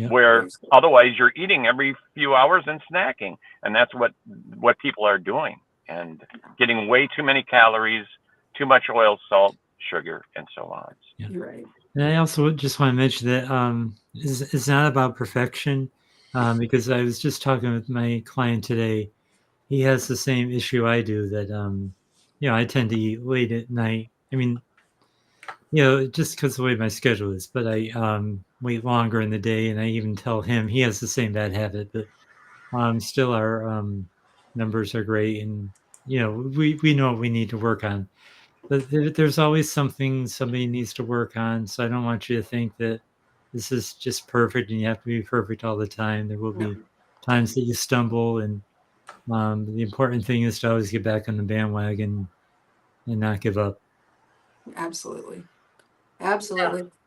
Where otherwise you're eating every few hours and snacking. And that's what people are doing and getting way too many calories, too much oil, salt, sugar, and so on.
You're right.
And I also just want to mention that it's not about perfection because I was just talking with my client today. He has the same issue I do that, I tend to eat late at night. I mean, just because the way my schedule is, but I wait longer in the day, and I even tell him he has the same bad habit, but still our numbers are great, and we know what we need to work on. But there's always something somebody needs to work on, so I don't want you to think that this is just perfect and you have to be perfect all the time. There will be times that you stumble, and the important thing is to always get back on the bandwagon and not give up.
Absolutely.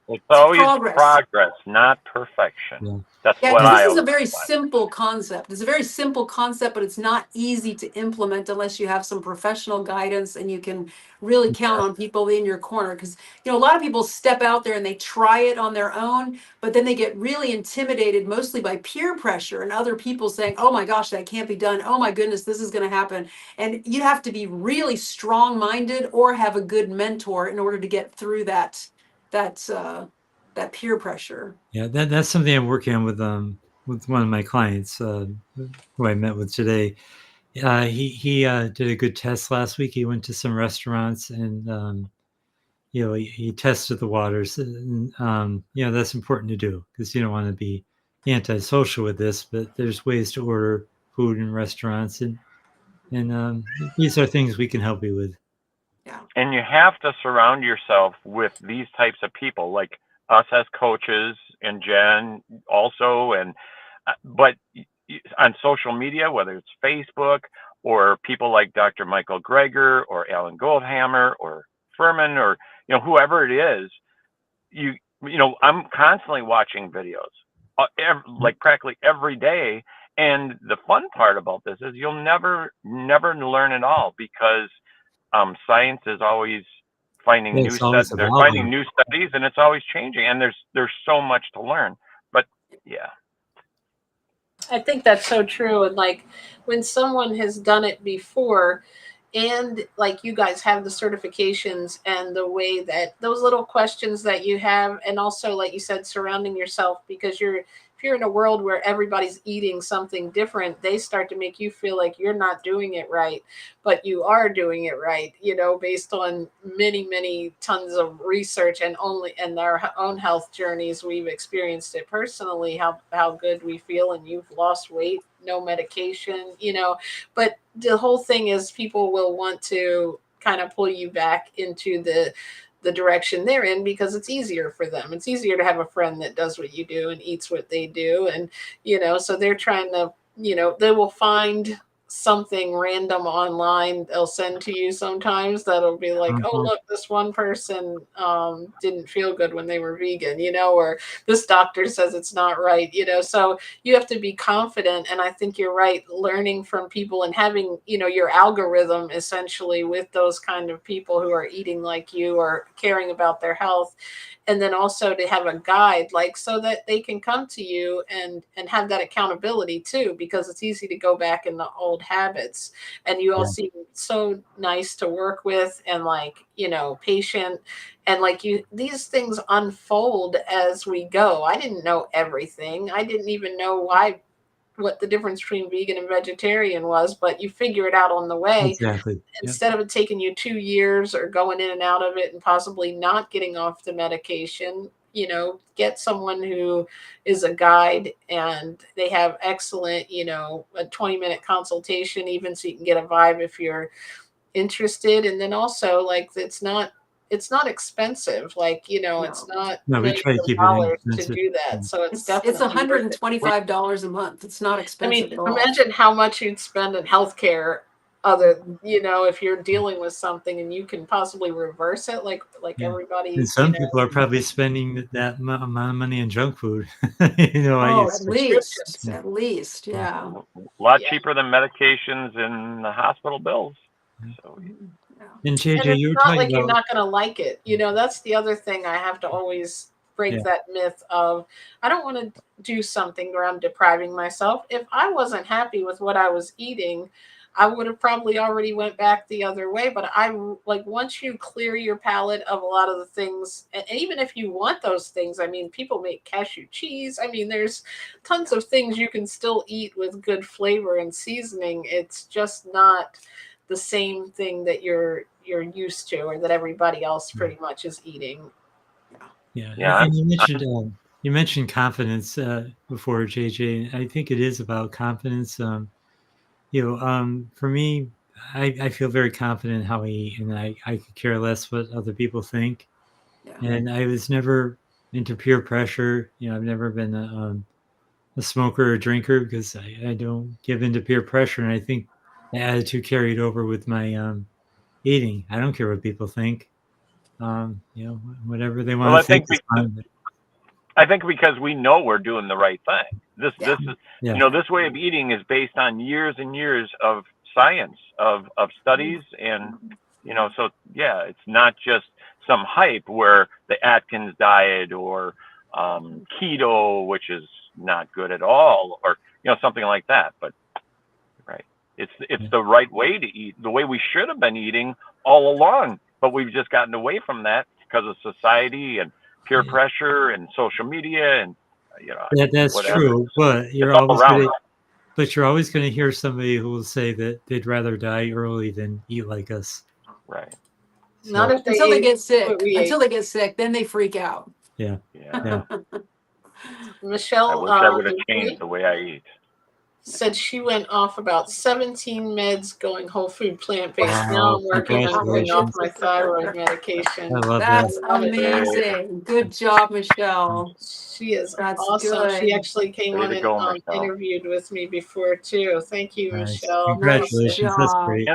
It's always progress, not perfection.
Yeah.
That's what I
this is a very simple concept. It's a very simple concept, but it's not easy to implement unless you have some professional guidance and you can really count on people in your corner. Because, a lot of people step out there and they try it on their own, but then they get really intimidated, mostly by peer pressure and other people saying, oh my gosh, that can't be done. Oh my goodness, this is going to happen. And you have to be really strong-minded or have a good mentor in order to get through that that peer pressure.
Yeah, that's something I'm working on with one of my clients who I met with today. He did a good test last week. He went to some restaurants and he tested the waters. And, that's important to do because you don't want to be antisocial with this. But there's ways to order food in restaurants, and these are things we can help you with.
Yeah.
And you have to surround yourself with these types of people, like us as coaches, and Jen also, but on social media, whether it's Facebook or people like Dr. Michael Greger or Alan Goldhammer or Fuhrman or whoever it is, I'm constantly watching videos, like practically every day. And the fun part about this is you'll never learn it all, because science is always finding new
It's always
they're
evolving.
finding new studies, and it's always changing, and there's so much to learn. But yeah,
I think that's so true. And like when someone has done it before, and like you guys have the certifications and the way that those little questions that you have, and also like you said, surrounding yourself, because if you're in a world where everybody's eating something different, they start to make you feel like you're not doing it right, but you are doing it right, based on many tons of research, and our own health journeys. We've experienced it personally, how good we feel, and you've lost weight, no medication, but the whole thing is people will want to kind of pull you back into the direction they're in, because it's easier for them. It's easier to have a friend that does what you do and eats what they do. And, so they're trying to, they will find something random online they'll send to you sometimes that'll be like, oh, look, this one person didn't feel good when they were vegan, or this doctor says it's not right, so you have to be confident. And I think you're right, learning from people and having, your algorithm essentially with those kind of people who are eating like you or caring about their health. And then also to have a guide, like, so that they can come to you and have that accountability too, because it's easy to go back in the old habits. And you all seem so nice to work with, and like, patient, and like these things unfold as we go. I didn't know everything. I didn't even know what the difference between vegan and vegetarian was, but you figure it out on the way.
Exactly.
Instead of it taking you 2 years or going in and out of it and possibly not getting off the medication, get someone who is a guide, and they have excellent, a 20-minute consultation, even, so you can get a vibe if you're interested. And then also, like, it's not expensive, like, it's not
No, we
millions
try to
of
keep it
dollars to
inexpensive.
do that. So it's
It's
definitely worth it.
$125 a month. It's not
I
expensive
mean,
at all.
imagine how much you'd spend in healthcare, other, if you're dealing with something and you can possibly reverse it, like everybody.
And some people are probably spending that amount of money in junk food.
Oh, at
prescriptions.
least, yeah.
a lot cheaper than medications and the hospital bills. So
And JJ,
And it's
you were
not
talking
like you're
about,
not going to like it. That's the other thing I have to always break that myth of, I don't want to do something where I'm depriving myself. If I wasn't happy with what I was eating, I would have probably already went back the other way. But once you clear your palate of a lot of the things, and even if you want those things, I mean, people make cashew cheese. I mean, there's tons of things you can still eat with good flavor and seasoning. It's just not the same thing that you're used to, or that everybody else pretty much is eating.
Yeah. And you mentioned confidence before, JJ. I think it is about confidence. For me, I feel very confident in how I eat, and I could care less what other people think.
Yeah.
And I was never into peer pressure. I've never been a smoker or drinker because I don't give into peer pressure. And I think the attitude carried over with my eating. I don't care what people think. Whatever they want
well,
to think is fine.
I think because we know we're doing the right thing. This is,
Yeah.
this way of eating is based on years and years of science, of studies, and so it's not just some hype where the Atkins diet or keto, which is not good at all, or something like that. But it's the right way to eat, the way we should have been eating all along. But we've just gotten away from that because of society and peer pressure and social media and
that's
whatever.
true, but
It's all around.
But you're always going to hear somebody who will say that they'd rather die early than eat like us.
Right.
Not if
until they get sick.
what we
Until they get sick, then they freak out.
Yeah.
Yeah.
Michelle,
I wish I would have changed the way I eat.
Said she went off about 17 meds going whole food plant-based.
Wow,
Now I'm working on getting off
congratulations.
my thyroid medication.
I love
That's
that.
amazing. Good job, Michelle.
She is
That's
awesome.
good.
She actually came
Way
on
to
and
go, Michelle.
interviewed with me before too. Thank you,
Nice.
Michelle.
Congratulations. That's
job.
great.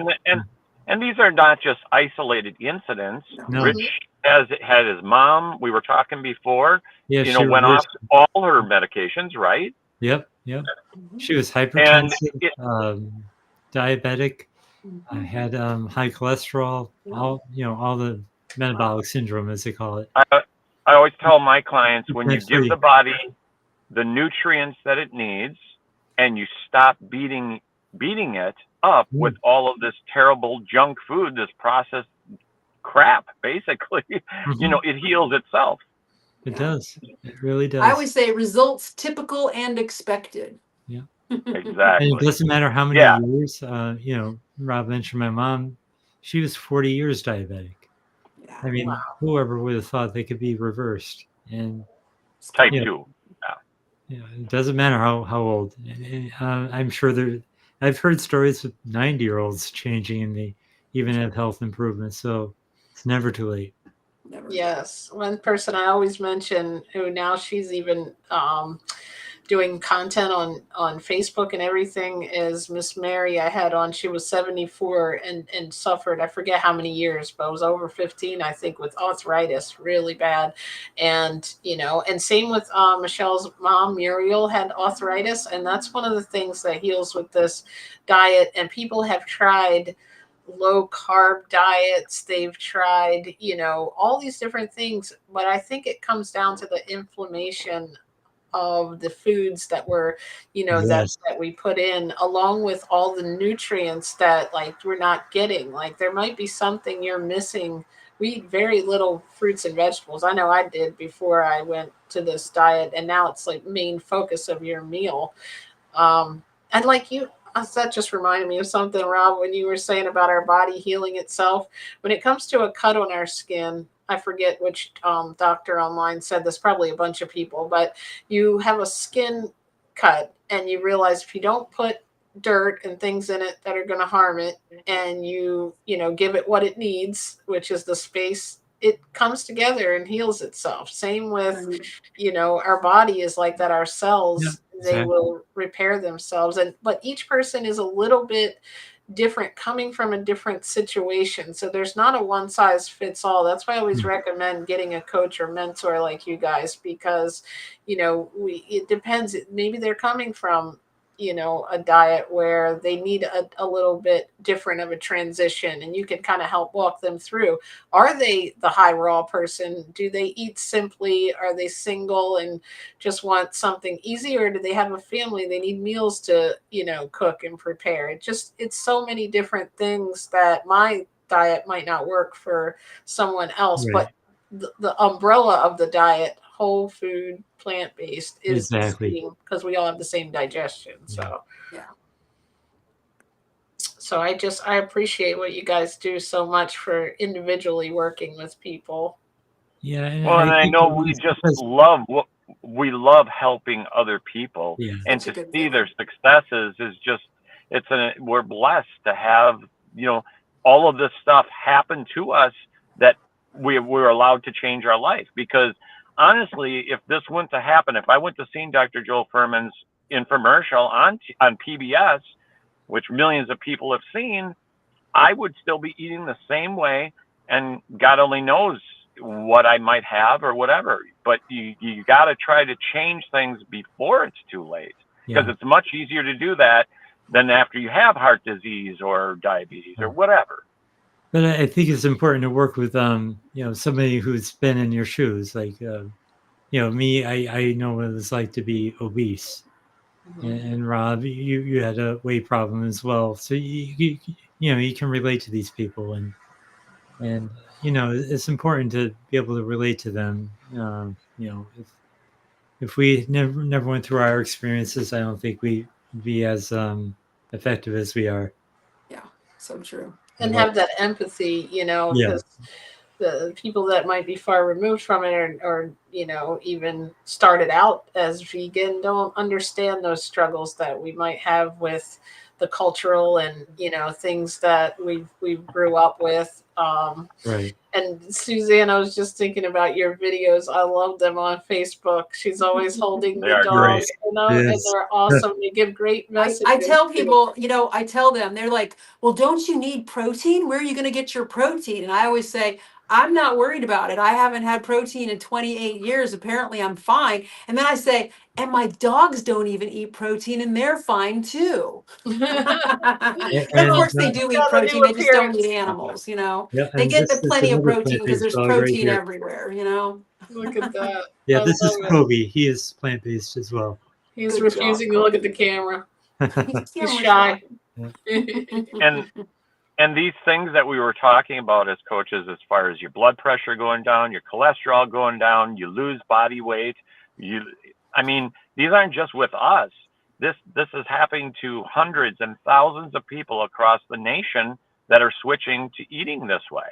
And these are not just isolated incidents.
No.
Rich has had his mom. We were talking before.
Yeah,
You know, went off all her medications, right?
Yep. She was hypertensive,
And
diabetic. I had high cholesterol. All the metabolic syndrome, as they call it.
I always tell my clients, when you
Plant-free.
give the body the nutrients that it needs, and you stop beating it up with all of this terrible junk food, this processed crap, basically, it heals itself.
It does. It really does.
I always say results typical and expected.
Yeah.
Exactly.
And it doesn't matter how many years. Rob mentioned my mom. She was 40 years diabetic.
Yeah.
I mean, whoever would have thought they could be reversed? And
Type 2.
It doesn't matter how old. I'm sure I've heard stories of 90-year-olds changing and even have health improvements. So it's never too late.
Yes. One person I always mention who now she's even doing content on Facebook and everything is Miss Mary. I had on, she was 74 and suffered, I forget how many years, but it was over 15, I think, with arthritis, really bad. And, and same with Michelle's mom, Muriel, had arthritis. And that's one of the things that heals with this diet. And people have tried low carb diets, they've tried, all these different things, but I think it comes down to the inflammation of the foods that we're, that we put in, along with all the nutrients that we're not getting. There might be something you're missing. We eat very little fruits and vegetables. I know I did before I went to this diet, and now it's main focus of your meal. And that just reminded me of something, Rob, when you were saying about our body healing itself. When it comes to a cut on our skin, I forget which doctor online said this, probably a bunch of people, but you have a skin cut and you realize if you don't put dirt and things in it that are going to harm it, and you give it what it needs, which is the space, it comes together and heals itself. Same with, our body is like that. Our cells, they will repair themselves. But each person is a little bit different, coming from a different situation. So there's not a one size fits all. That's why I always recommend getting a coach or mentor like you guys, because, it depends. Maybe they're coming from, a diet where they need a little bit different of a transition, and you can kind of help walk them through. Are they the high raw person? Do they eat simply? Are they single and just want something easy, or do they have a family? They need meals to, cook and prepare. It's so many different things that my diet might not work for someone else, but the umbrella of the diet, whole food, plant-based, is because we all have the same digestion. So I appreciate what you guys do so much for individually working with people.
Yeah. And
I know we just love helping other people, and to see their successes is just, we're blessed to have, all of this stuff happen to us, that we're allowed to change our life. Because honestly, if this wouldn't to happen, if I went to see Dr. Joel Fuhrman's infomercial on PBS, which millions of people have seen, I would still be eating the same way, and God only knows what I might have or whatever. But you got to try to change things before it's too late, because it's much easier to do that than after you have heart disease or diabetes or whatever.
But I think it's important to work with, somebody who's been in your shoes. Like, me, I know what it's like to be obese. And Rob, you had a weight problem as well. So, you can relate to these people. And And it's important to be able to relate to them. If we never went through our experiences, I don't think we'd be as effective as we are.
Yeah, so true.
And have that empathy, because the people that might be far removed from it or even started out as vegan don't understand those struggles that we might have with the cultural and things that we grew up with.
Right.
And Suzanne, I was just thinking about your videos. I love them on Facebook. She's always holding
They
the
are
dogs,
great.
and they're awesome. They give great messages.
I tell people, I tell them, they're like, well, don't you need protein? Where are you going to get your protein? And I always say, I'm not worried about it. I haven't had protein in 28 years. Apparently I'm fine. And then I say, and my dogs don't even eat protein and they're fine too. Of course they do eat protein. They just don't eat animals,
Yeah,
They
and
get
this is
plenty of
another
protein because
plant-based
there's
dog right
protein
here.
everywhere,
Look at that.
Yeah,
I
this is
love it.
Kobe. He is plant-based as well.
He's
Good
refusing
job,
to look at
Kobe.
the camera. He's
Camera
shy.
And these things that we were talking about as coaches, as far as your blood pressure going down, your cholesterol going down, you lose body weight. I mean, these aren't just with us. This is happening to hundreds and thousands of people across the nation that are switching to eating this way.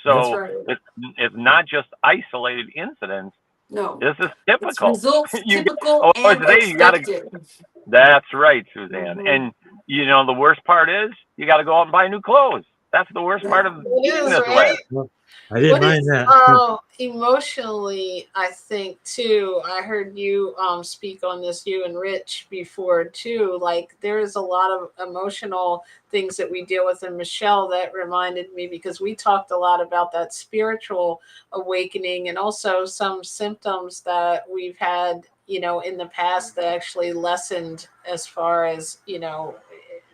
So
right.
it's not just isolated incidents.
No,
This is
it's
typical.
results typical and
Today you gotta.
expected.
That's right, Suzanne. And the worst part is you got to go out and buy new clothes. That's the worst part of eating this way.
Well, I didn't mind that.
Emotionally, I think too, I heard you speak on this, you and Rich, before too. Like there is a lot of emotional things that we deal with, and Michelle, that reminded me, because we talked a lot about that spiritual awakening and also some symptoms that we've had in the past that actually lessened, as far as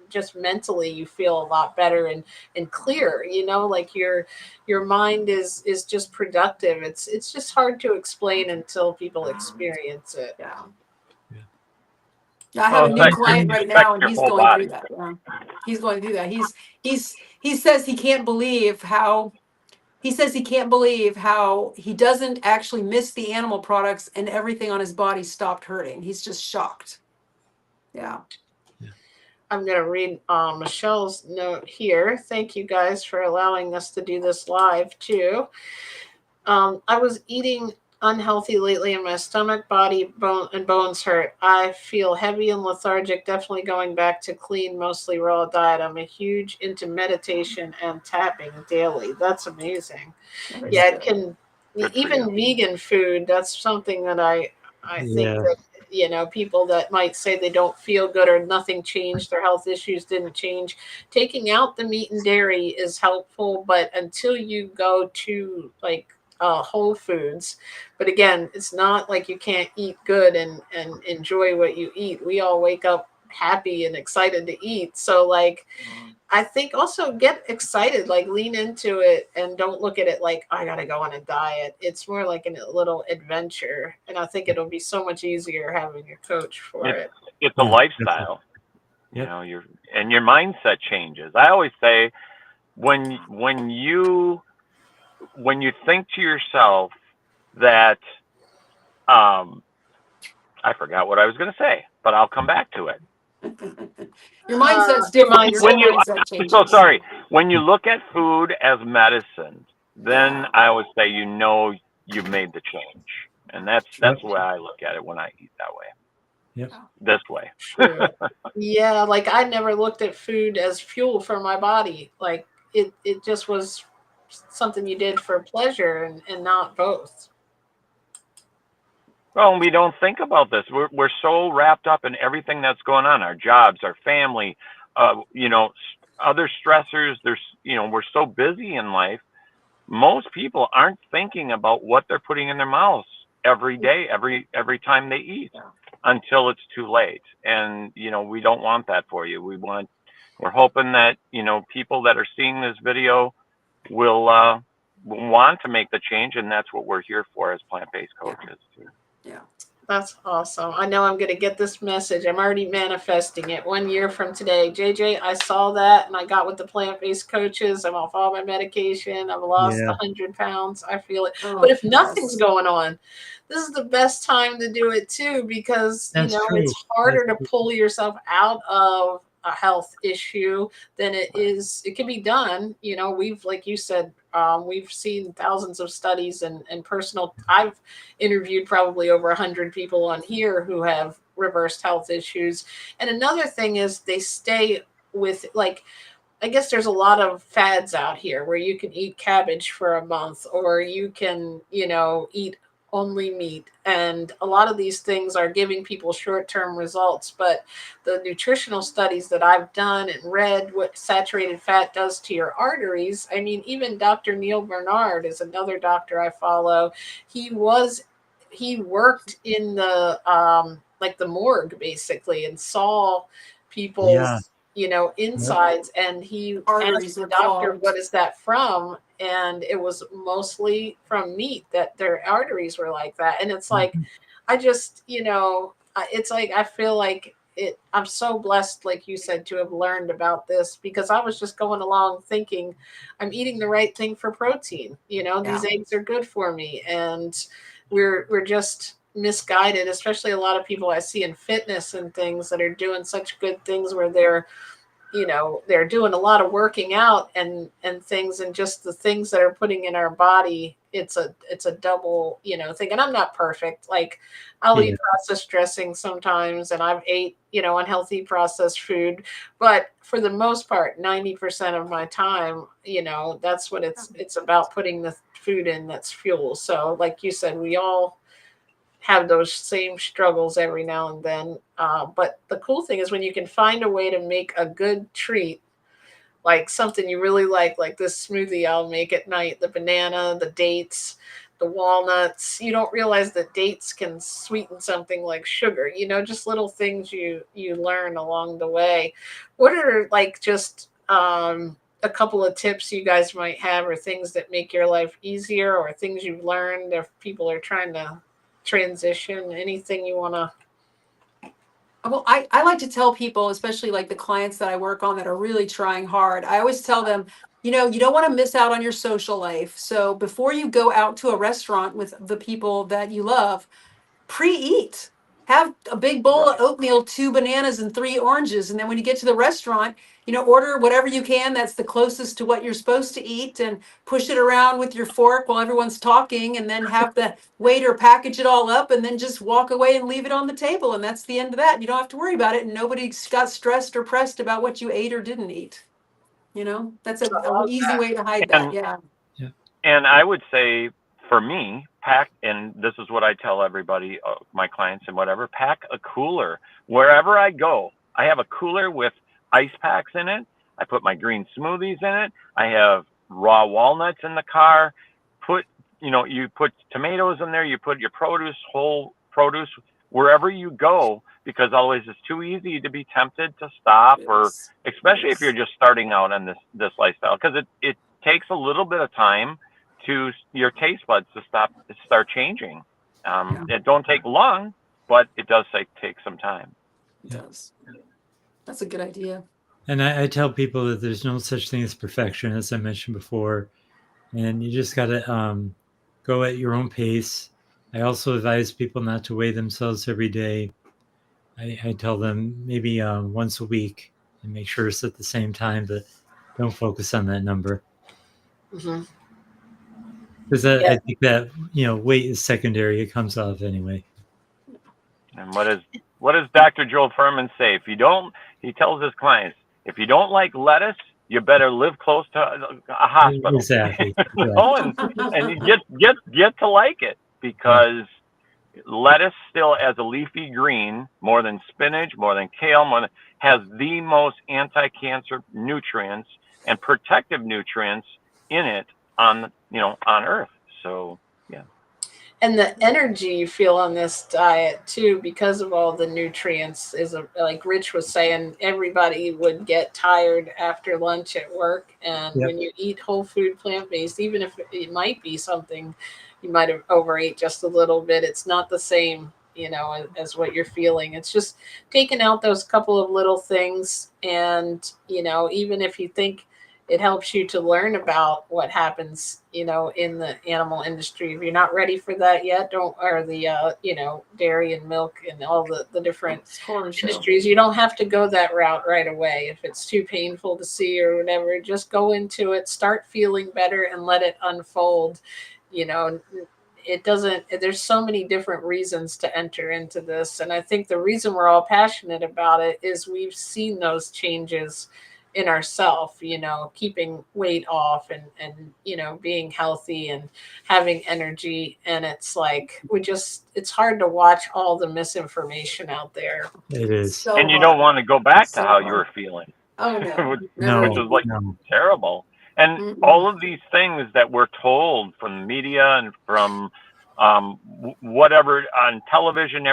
just mentally you feel a lot better and clear, like your mind is just productive. It's just hard to explain until people experience it.
Yeah. I have a new client right now, and
your
he's
whole
going
body.
through that. Yeah. He's going through that. He says he can't believe how he doesn't actually miss the animal products and everything on his body stopped hurting. He's just shocked. Yeah.
I'm going to read Michelle's note here. Thank you guys for allowing us to do this live too. I was eating unhealthy lately and my stomach, body, and bones hurt. I feel heavy and lethargic, definitely going back to clean, mostly raw diet. I'm a huge into meditation and tapping daily. That's amazing. Yeah, it can, even vegan food, that's something that I think that people that might say they don't feel good or nothing changed, their health issues didn't change, taking out the meat and dairy is helpful, but until you go to like whole foods. But again, it's not like you can't eat good and enjoy what you eat. We all wake up happy and excited to eat. So like I think also get excited, like lean into it and don't look at it like I gotta go on a diet. It's more like a little adventure. And I think it'll be so much easier having a coach for it.
It's a lifestyle. Your mindset changes. I always say when you think to yourself that I forgot what I was going to say, but I'll come back to it.
Your mindset's different. Your mindset changes.
So sorry. When you look at food as medicine, then I always say you've made the change, and that's the way I look at it when I eat that way.
Yep.
This way.
True. Yeah, like I never looked at food as fuel for my body. Like it just was something you did for pleasure and not both.
Well, we don't think about this. We're so wrapped up in everything that's going on, our jobs, our family, other stressors. We're so busy in life. Most people aren't thinking about what they're putting in their mouths every day, every time they eat, until it's too late. And we don't want that for you. We're hoping that people that are seeing this video will want to make the change, and that's what we're here for as plant-based coaches.
Yeah.
That's awesome. I know I'm going to get this message. I'm already manifesting it 1 year from today. JJ, I saw that and I got with the plant-based coaches. I'm off all my medication. I've lost
Yeah.
100 pounds. I feel it.
Oh,
But if
yes.
nothing's going on, this is the best time to do it too, because,
That's true.
it's harder
That's
to pull yourself out of a health issue than it can be done. We've, like you said, we've seen thousands of studies and personal. I've interviewed probably over 100 people on here who have reversed health issues. And another thing is they stay with, like, I guess there's a lot of fads out here where you can eat cabbage for a month, or you can, eat only meat. And a lot of these things are giving people short-term results. But the nutritional studies that I've done and read what saturated fat does to your arteries. I mean, even Dr. Neil Bernard is another doctor I follow. He worked in the like the morgue basically, and saw people's insides, and he
Arteries
asked the
are
doctor,
clogged.
what is that from? And it was mostly from meat, that their arteries were like that. And it's like, I just, it's like, I feel like I'm so blessed, like you said, to have learned about this, because I was just going along thinking I'm eating the right thing for protein. These eggs are good for me. And we're just misguided, especially a lot of people I see in fitness and things that are doing such good things, where they're doing a lot of working out and things, and just the things that are putting in our body, it's a double, thing. And I'm not perfect. Like, I'll eat processed dressing sometimes, and I've ate, unhealthy processed food, but for the most part, 90% of my time, that's what it's about, putting the food in that's fuel. So like you said, we all have those same struggles every now and then. But the cool thing is when you can find a way to make a good treat, like something you really like this smoothie I'll make at night, the banana, the dates, the walnuts. You don't realize that dates can sweeten something like sugar, just little things you learn along the way. What are, like, just a couple of tips you guys might have, or things that make your life easier, or things you've learned if people are trying to transition? Anything you want to?
Well, I like to tell people, especially like the clients that I work on that are really trying hard, I always tell them, you don't want to miss out on your social life. So before you go out to a restaurant with the people that you love, pre-eat. Have a big bowl of oatmeal, 2 bananas, and 3 oranges. And then when you get to the restaurant, order whatever you can that's the closest to what you're supposed to eat, and push it around with your fork while everyone's talking, and then have the waiter package it all up, and then just walk away and leave it on the table. And that's the end of that. You don't have to worry about it. And nobody got stressed or pressed about what you ate or didn't eat. That's an easy way to hide that. Yeah.
And I would say, for me, pack, and this is what I tell everybody, my clients and whatever, pack a cooler. Wherever I go, I have a cooler with ice packs in it. I put my green smoothies in it. I have raw walnuts in the car. You put tomatoes in there. You put your produce, whole produce, wherever you go, because otherwise it's too easy to be tempted to stop, or especially if you're just starting out on this lifestyle, because it takes a little bit of time to your taste buds to start changing. It don't take long, but it does take some time.
It does. That's a good idea.
And I tell people that there's no such thing as perfection, as I mentioned before, and you just got to go at your own pace. I also advise people not to weigh themselves every day. I tell them maybe once a week, and make sure it's at the same time, but don't focus on that number.
Mm-hmm.
Because I think that weight is secondary. It comes off anyway.
And what does Dr. Joel Fuhrman say? He tells his clients, if you don't like lettuce, you better live close to a hospital.
Exactly.
And you get to like it, because lettuce still, as a leafy green, more than spinach, more than kale, has the most anti-cancer nutrients and protective nutrients in it on Earth. So yeah.
And the energy you feel on this diet too, because of all the nutrients, is like Rich was saying, everybody would get tired after lunch at work. And when you eat whole food, plant-based, even if it might be something you might have overate just a little bit, it's not the same, as what you're feeling. It's just taking out those couple of little things. And, even if you think it helps you to learn about what happens, in the animal industry. If you're not ready for that yet, or the, dairy and milk and all the different industries, you don't have to go that route right away. If it's too painful to see or whatever, just go into it, start feeling better and let it unfold. It doesn't, there's so many different reasons to enter into this. And I think the reason we're all passionate about it is we've seen those changes in ourselves, keeping weight off and being healthy and having energy. And it's like, it's hard to watch all the misinformation out there.
It is.
So
And you
hard.
don't want to go back
So
to how you
hard.
were feeling,
Oh no,
which
No,
is like
no.
terrible. And
Mm-mm.
all of these things that we're told from the media and from whatever on television,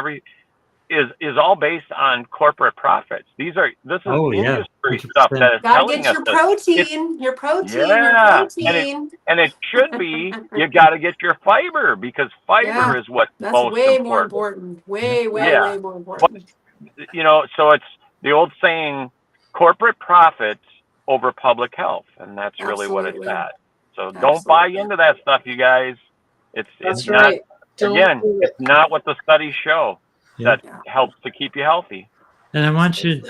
is all based on corporate profits. This is
Oh, yeah,
industry stuff
100%.
that is
Gotta
telling
get
us
your
that
protein, your protein, your
yeah,
protein.
and it should be you got to get your fiber, because fiber
Yeah,
is what's
that's
most
way more
important.
important. Way, way,
Yeah,
way more important.
so it's the old saying, corporate profits over public health, and that's really what it's
Absolutely.
at. So don't buy into that stuff, you guys. It's
That's
not,
right. Don't
again,
do
it's
it.
not what the studies show
Yep.
that helps to keep you healthy.
And I want you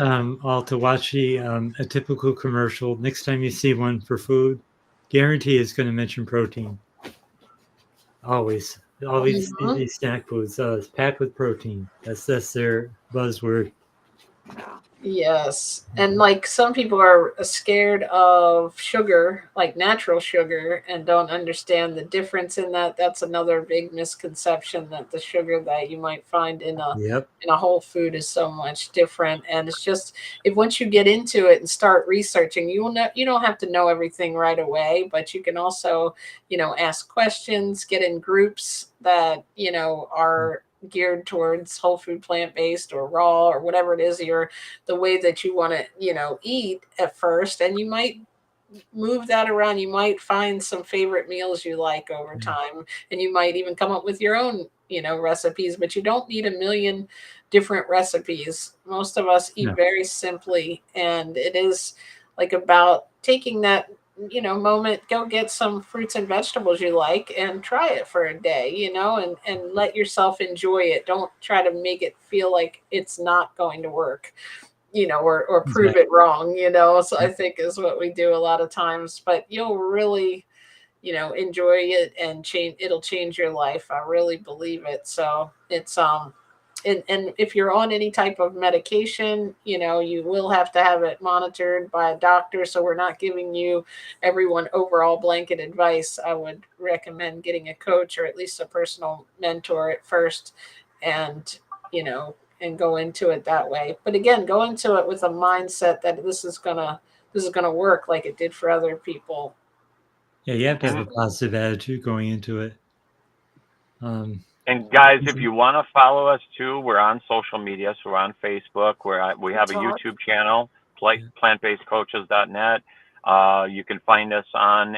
all to watch a typical commercial. Next time you see one for food, guarantee it's going to mention protein. Always. Always
Mhm.
these snack foods, it's packed with protein. That's their buzzword.
Yeah.
Yes. And like some people are scared of sugar, like natural sugar, and don't understand the difference in that. That's another big misconception, that the sugar that you might find in
Yep.
a whole food is so much different. And it's just, if once you get into it and start researching, you don't have to know everything right away, but you can also, ask questions, get in groups that, are geared towards whole food, plant-based or raw or whatever it is, the way that you want to, eat at first. And you might move that around. You might find some favorite meals you like over time, and you might even come up with your own, recipes, but you don't need a million different recipes. Most of us eat
No.
very simply, and it is like about taking that, moment, go get some fruits and vegetables you like and try it for a day, and let yourself enjoy it. Don't try to make it feel like it's not going to work, or prove
Exactly.
it wrong, so I think is what we do a lot of times. But you'll really, enjoy it, and it'll change your life. I really believe it. So it's and if you're on any type of medication, you will have to have it monitored by a doctor. So we're not giving you everyone overall blanket advice. I would recommend getting a coach or at least a personal mentor at first, and and go into it that way. But again, go into it with a mindset that this is gonna work like it did for other people.
Yeah, you have to have a positive attitude going into it.
And guys, if you want to follow us too, we're on social media. So we're on Facebook. We have a YouTube channel, plantbasedcoaches.net. You can find us on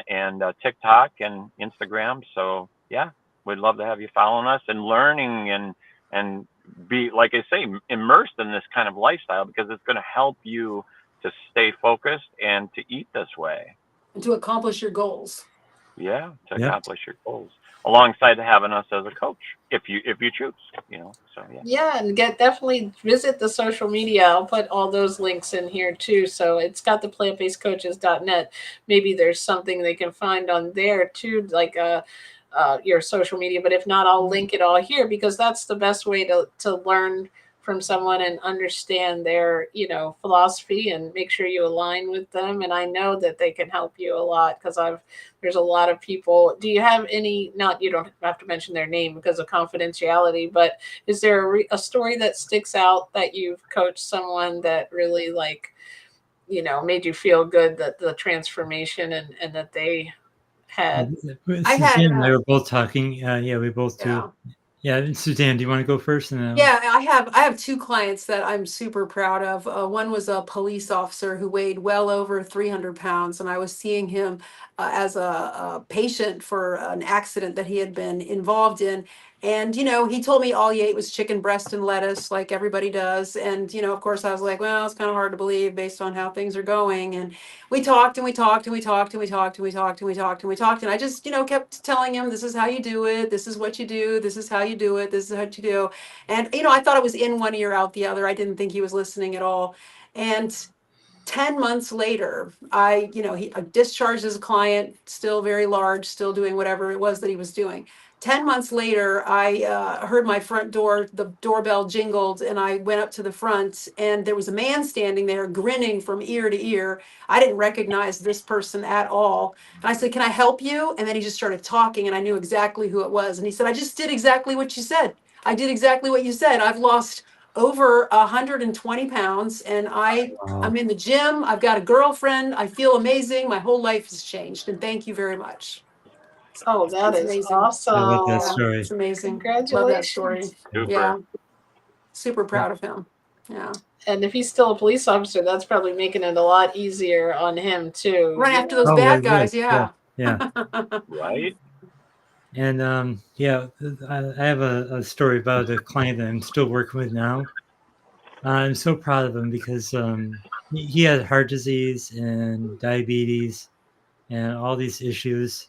TikTok and Instagram. So yeah, we'd love to have you following us and learning and be, like I say, immersed in this kind of lifestyle, because it's going to help you to stay focused and to eat this way.
And to accomplish your goals.
Yeah, to accomplish your goals, alongside having us as a coach, if you choose, So
yeah, and definitely visit the social media. I'll put all those links in here too. So it's got the plantbasedcoaches.net. Maybe there's something they can find on there too, like your social media. But if not, I'll link it all here, because that's the best way to learn from someone and understand their, philosophy, and make sure you align with them. And I know that they can help you a lot, because there's a lot of people. Do you have any, not, you don't have to mention their name because of confidentiality, but is there a story that sticks out that you've coached someone that really, like, made you feel good, that the transformation and that they had?
Suzanne and I were both talking. Yeah, we both do.
Yeah.
Yeah, Suzanne, do you want to go first?
Yeah, I have two clients that I'm super proud of. One was a police officer who weighed well over 300 pounds, and I was seeing him as a patient for an accident that he had been involved in. And, he told me all he ate was chicken breast and lettuce, like everybody does. And, of course, I was like, well, it's kind of hard to believe based on how things are going. And we talked and we talked and we talked and we talked and we talked and we talked and we talked. And I just, kept telling him, this is how you do it. This is what you do. This is how you do it. This is what you do. And, I thought it was in one ear, out the other. I didn't think he was listening at all. And 10 months later, I discharged as a client, still very large, still doing whatever it was that he was doing. 10 months later, I heard my front door, the doorbell jingled, and I went up to the front, and there was a man standing there grinning from ear to ear. I didn't recognize this person at all. And I said, can I help you? And then he just started talking, and I knew exactly who it was. And he said, I just did exactly what you said. I did exactly what you said. I've lost over 120 pounds, and I'm in the gym. I've got a girlfriend. I feel amazing. My whole life has changed. And thank you very much.
Oh, that
It's
is
amazing.
awesome.
I love that
Yeah,
story.
it's amazing.
Congratulations.
Love that story.
Super.
Yeah. Super proud of him. Yeah.
And if he's still a police officer, that's probably making it a lot easier on him too.
Right after those
Oh,
bad
right,
guys. Yeah.
Yeah.
Right.
And I have a story about a client that I'm still working with now. I'm so proud of him because he had heart disease and diabetes and all these issues.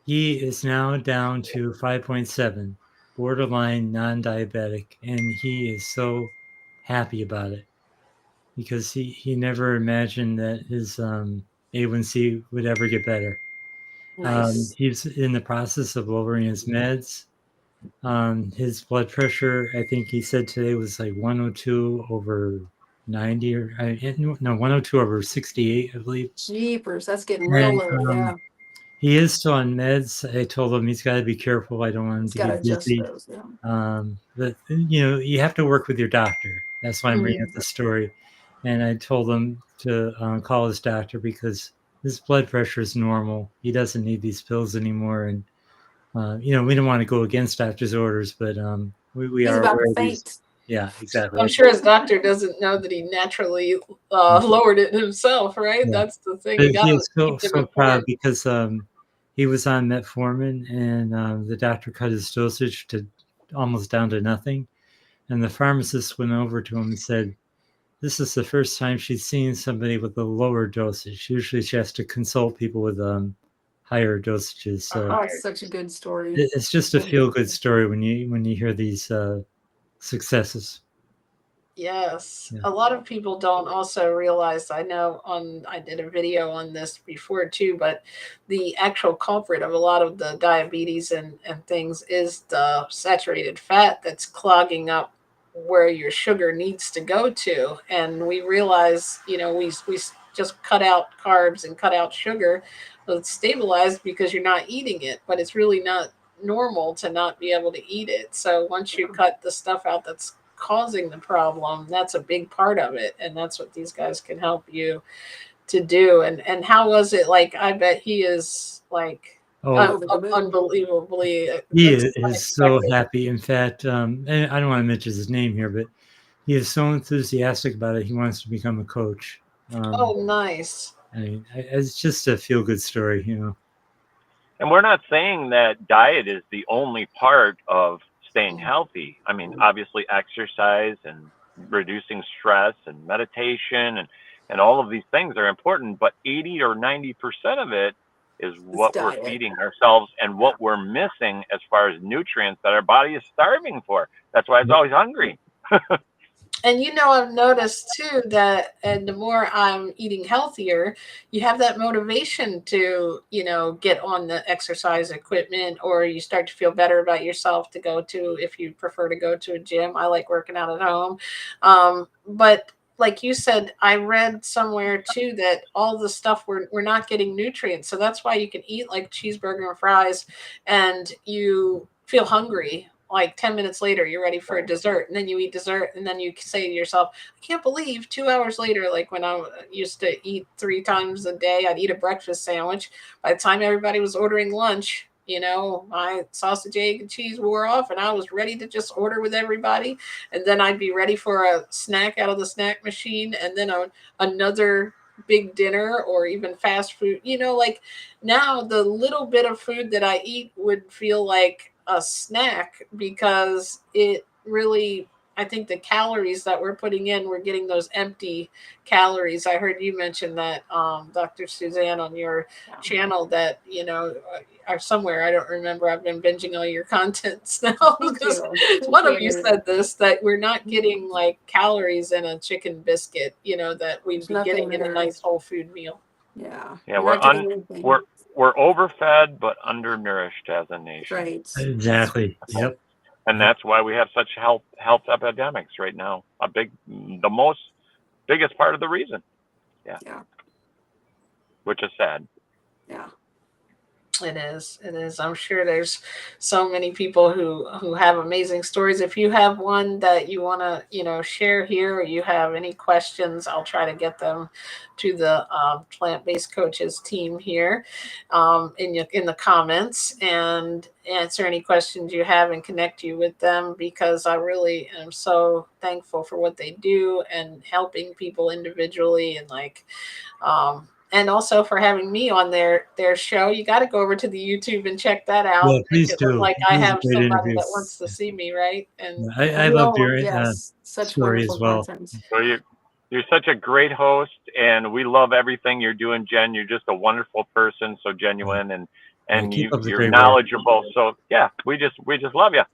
He is now down to 5.7, borderline non-diabetic, and he is so happy about it because he never imagined that his A1C would ever get better.
Nice.
He's in the process of lowering his meds. His blood pressure, I think he said today, was like 102 over 90, or no, 102 over 68, I believe.
Jeepers. That's getting real
And
low. Yeah.
he is still on meds. I told him he's got to be careful. I don't want him
It's
to
got to
get
adjust
dizzy.
those. Yeah.
But you have to work with your doctor. That's why I'm bringing up the story. And I told him to call his doctor because his blood pressure is normal. He doesn't need these pills anymore. And we don't want to go against doctor's orders, but we
He's
are
about
aware
to
of these.
faint.
Yeah, exactly.
I'm sure his doctor doesn't know that he naturally lowered it himself, right?
Yeah.
That's the thing.
But
You
he
gotta
is so
keep them
so proud
informed.
because he was on metformin, and the doctor cut his dosage to almost down to nothing. And the pharmacist went over to him and said, this is the first time she's seen somebody with a lower dosage. Usually she has to consult people with higher dosages. So
Oh, it's such a good story.
it's just a feel-good story when you hear these successes.
Yes.
Yeah.
A lot of people don't also realize, I know I did a video on this before too, but the actual culprit of a lot of the diabetes and things is the saturated fat that's clogging up where your sugar needs to go to. And we realize, we just cut out carbs and cut out sugar. Well, it's stabilized because you're not eating it, but it's really not normal to not be able to eat it. So once you cut the stuff out that's causing the problem, that's a big part of it, and that's what these guys can help you to do. And how was it? Like, I bet he is like unbelievably
he is so happy. In fact, and I don't want to mention his name here, but he is so enthusiastic about it. He wants to become a coach.
Oh, nice.
I mean, it's just a feel-good story,
And we're not saying that diet is the only part of staying healthy. I mean, obviously exercise and reducing stress and meditation and all of these things are important, but 80 or 90% of it is what we're feeding ourselves and what we're missing as far as nutrients that our body is starving for. That's why it's always hungry.
And I've noticed too that, and the more I'm eating healthier, you have that motivation to, get on the exercise equipment, or you start to feel better about yourself to go to, if you prefer to go to a gym. I like working out at home. But like you said, I read somewhere too that all the stuff we're not getting nutrients. So that's why you can eat like cheeseburger and fries and you feel hungry. Like 10 minutes later, you're ready for a dessert, and then you eat dessert, and then you say to yourself, I can't believe 2 hours later, like when I used to eat 3 times a day, I'd eat a breakfast sandwich. By the time everybody was ordering lunch, my sausage, egg, and cheese wore off, and I was ready to just order with everybody. And then I'd be ready for a snack out of the snack machine, and then another big dinner or even fast food. Like now the little bit of food that I eat would feel like a snack because it really, I think the calories that we're putting in, we're getting those empty calories. I heard you mention that, Dr. Suzanne, on your channel that, you know, are somewhere. I don't remember. I've been binging all your contents now because one of you said this, that we're not getting like calories in a chicken biscuit, you know, that we'd be getting in a nice whole food meal.
Yeah.
Yeah, we're overfed but undernourished as a nation.
Right.
Exactly. Yep.
And that's why we have such health epidemics right now. The biggest part of the reason. Yeah. Which is sad.
Yeah.
It is. It is. I'm sure there's so many people who have amazing stories. If you have one that you want to, you know, share here, or you have any questions, I'll try to get them to the plant-based coaches team here in the comments, and answer any questions you have and connect you with them, because I really am so thankful for what they do and helping people individually, and like and also for having me on their show. You got to go over to the YouTube and check that out.
Yeah, please do.
Like I have somebody
interview.
that wants to see me, right? And
I love your
such
story as well.
Content.
So you're such a great host, and we love everything you're doing, Jen. You're just a wonderful person, so genuine, and you're knowledgeable. Work. So yeah, we just love you.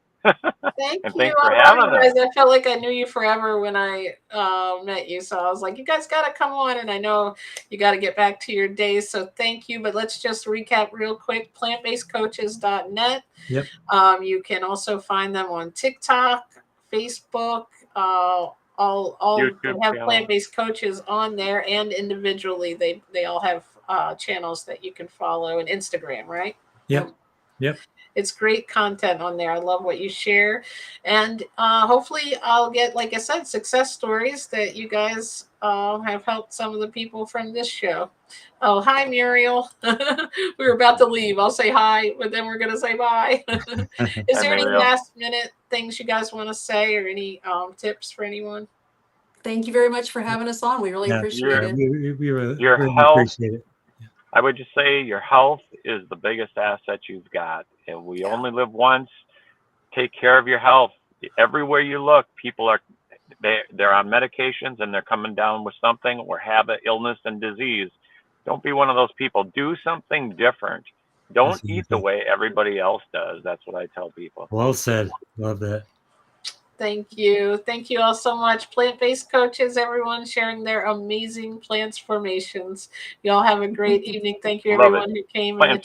Thank
and
you.
Thanks for having us.
I felt like I knew you forever when I met you. So I was like, you guys got to come on. And I know you got to get back to your days. So thank you. But let's just recap real quick. Plantbasedcoaches.net.
Yep.
You can also find them on TikTok, Facebook, all they have plant-based coaches on there, and individually they all have channels that you can follow, and Instagram, right?
Yep.
It's great content on there. I love what you share. And hopefully I'll get, like I said, success stories that you guys have helped some of the people from this show. Oh, hi, Muriel. We were about to leave. I'll say hi, but then we're going to say bye. Is there any last minute things you guys want to say, or any tips for anyone?
Thank you very much for having us on. We really appreciate it.
We
your
really
health,
appreciate it.
I would just say your health is the biggest asset you've got. And we only live once. Take care of your health. Everywhere you look, people they're on medications and they're coming down with something, or have an illness and disease. Don't be one of those people. Do something different. Don't eat the way everybody else does. That's what I tell people.
Well said. Love that.
Thank you. Thank you all so much. Plant-based coaches, everyone sharing their amazing plants formations. You all have a great evening. Thank you, everyone who came in the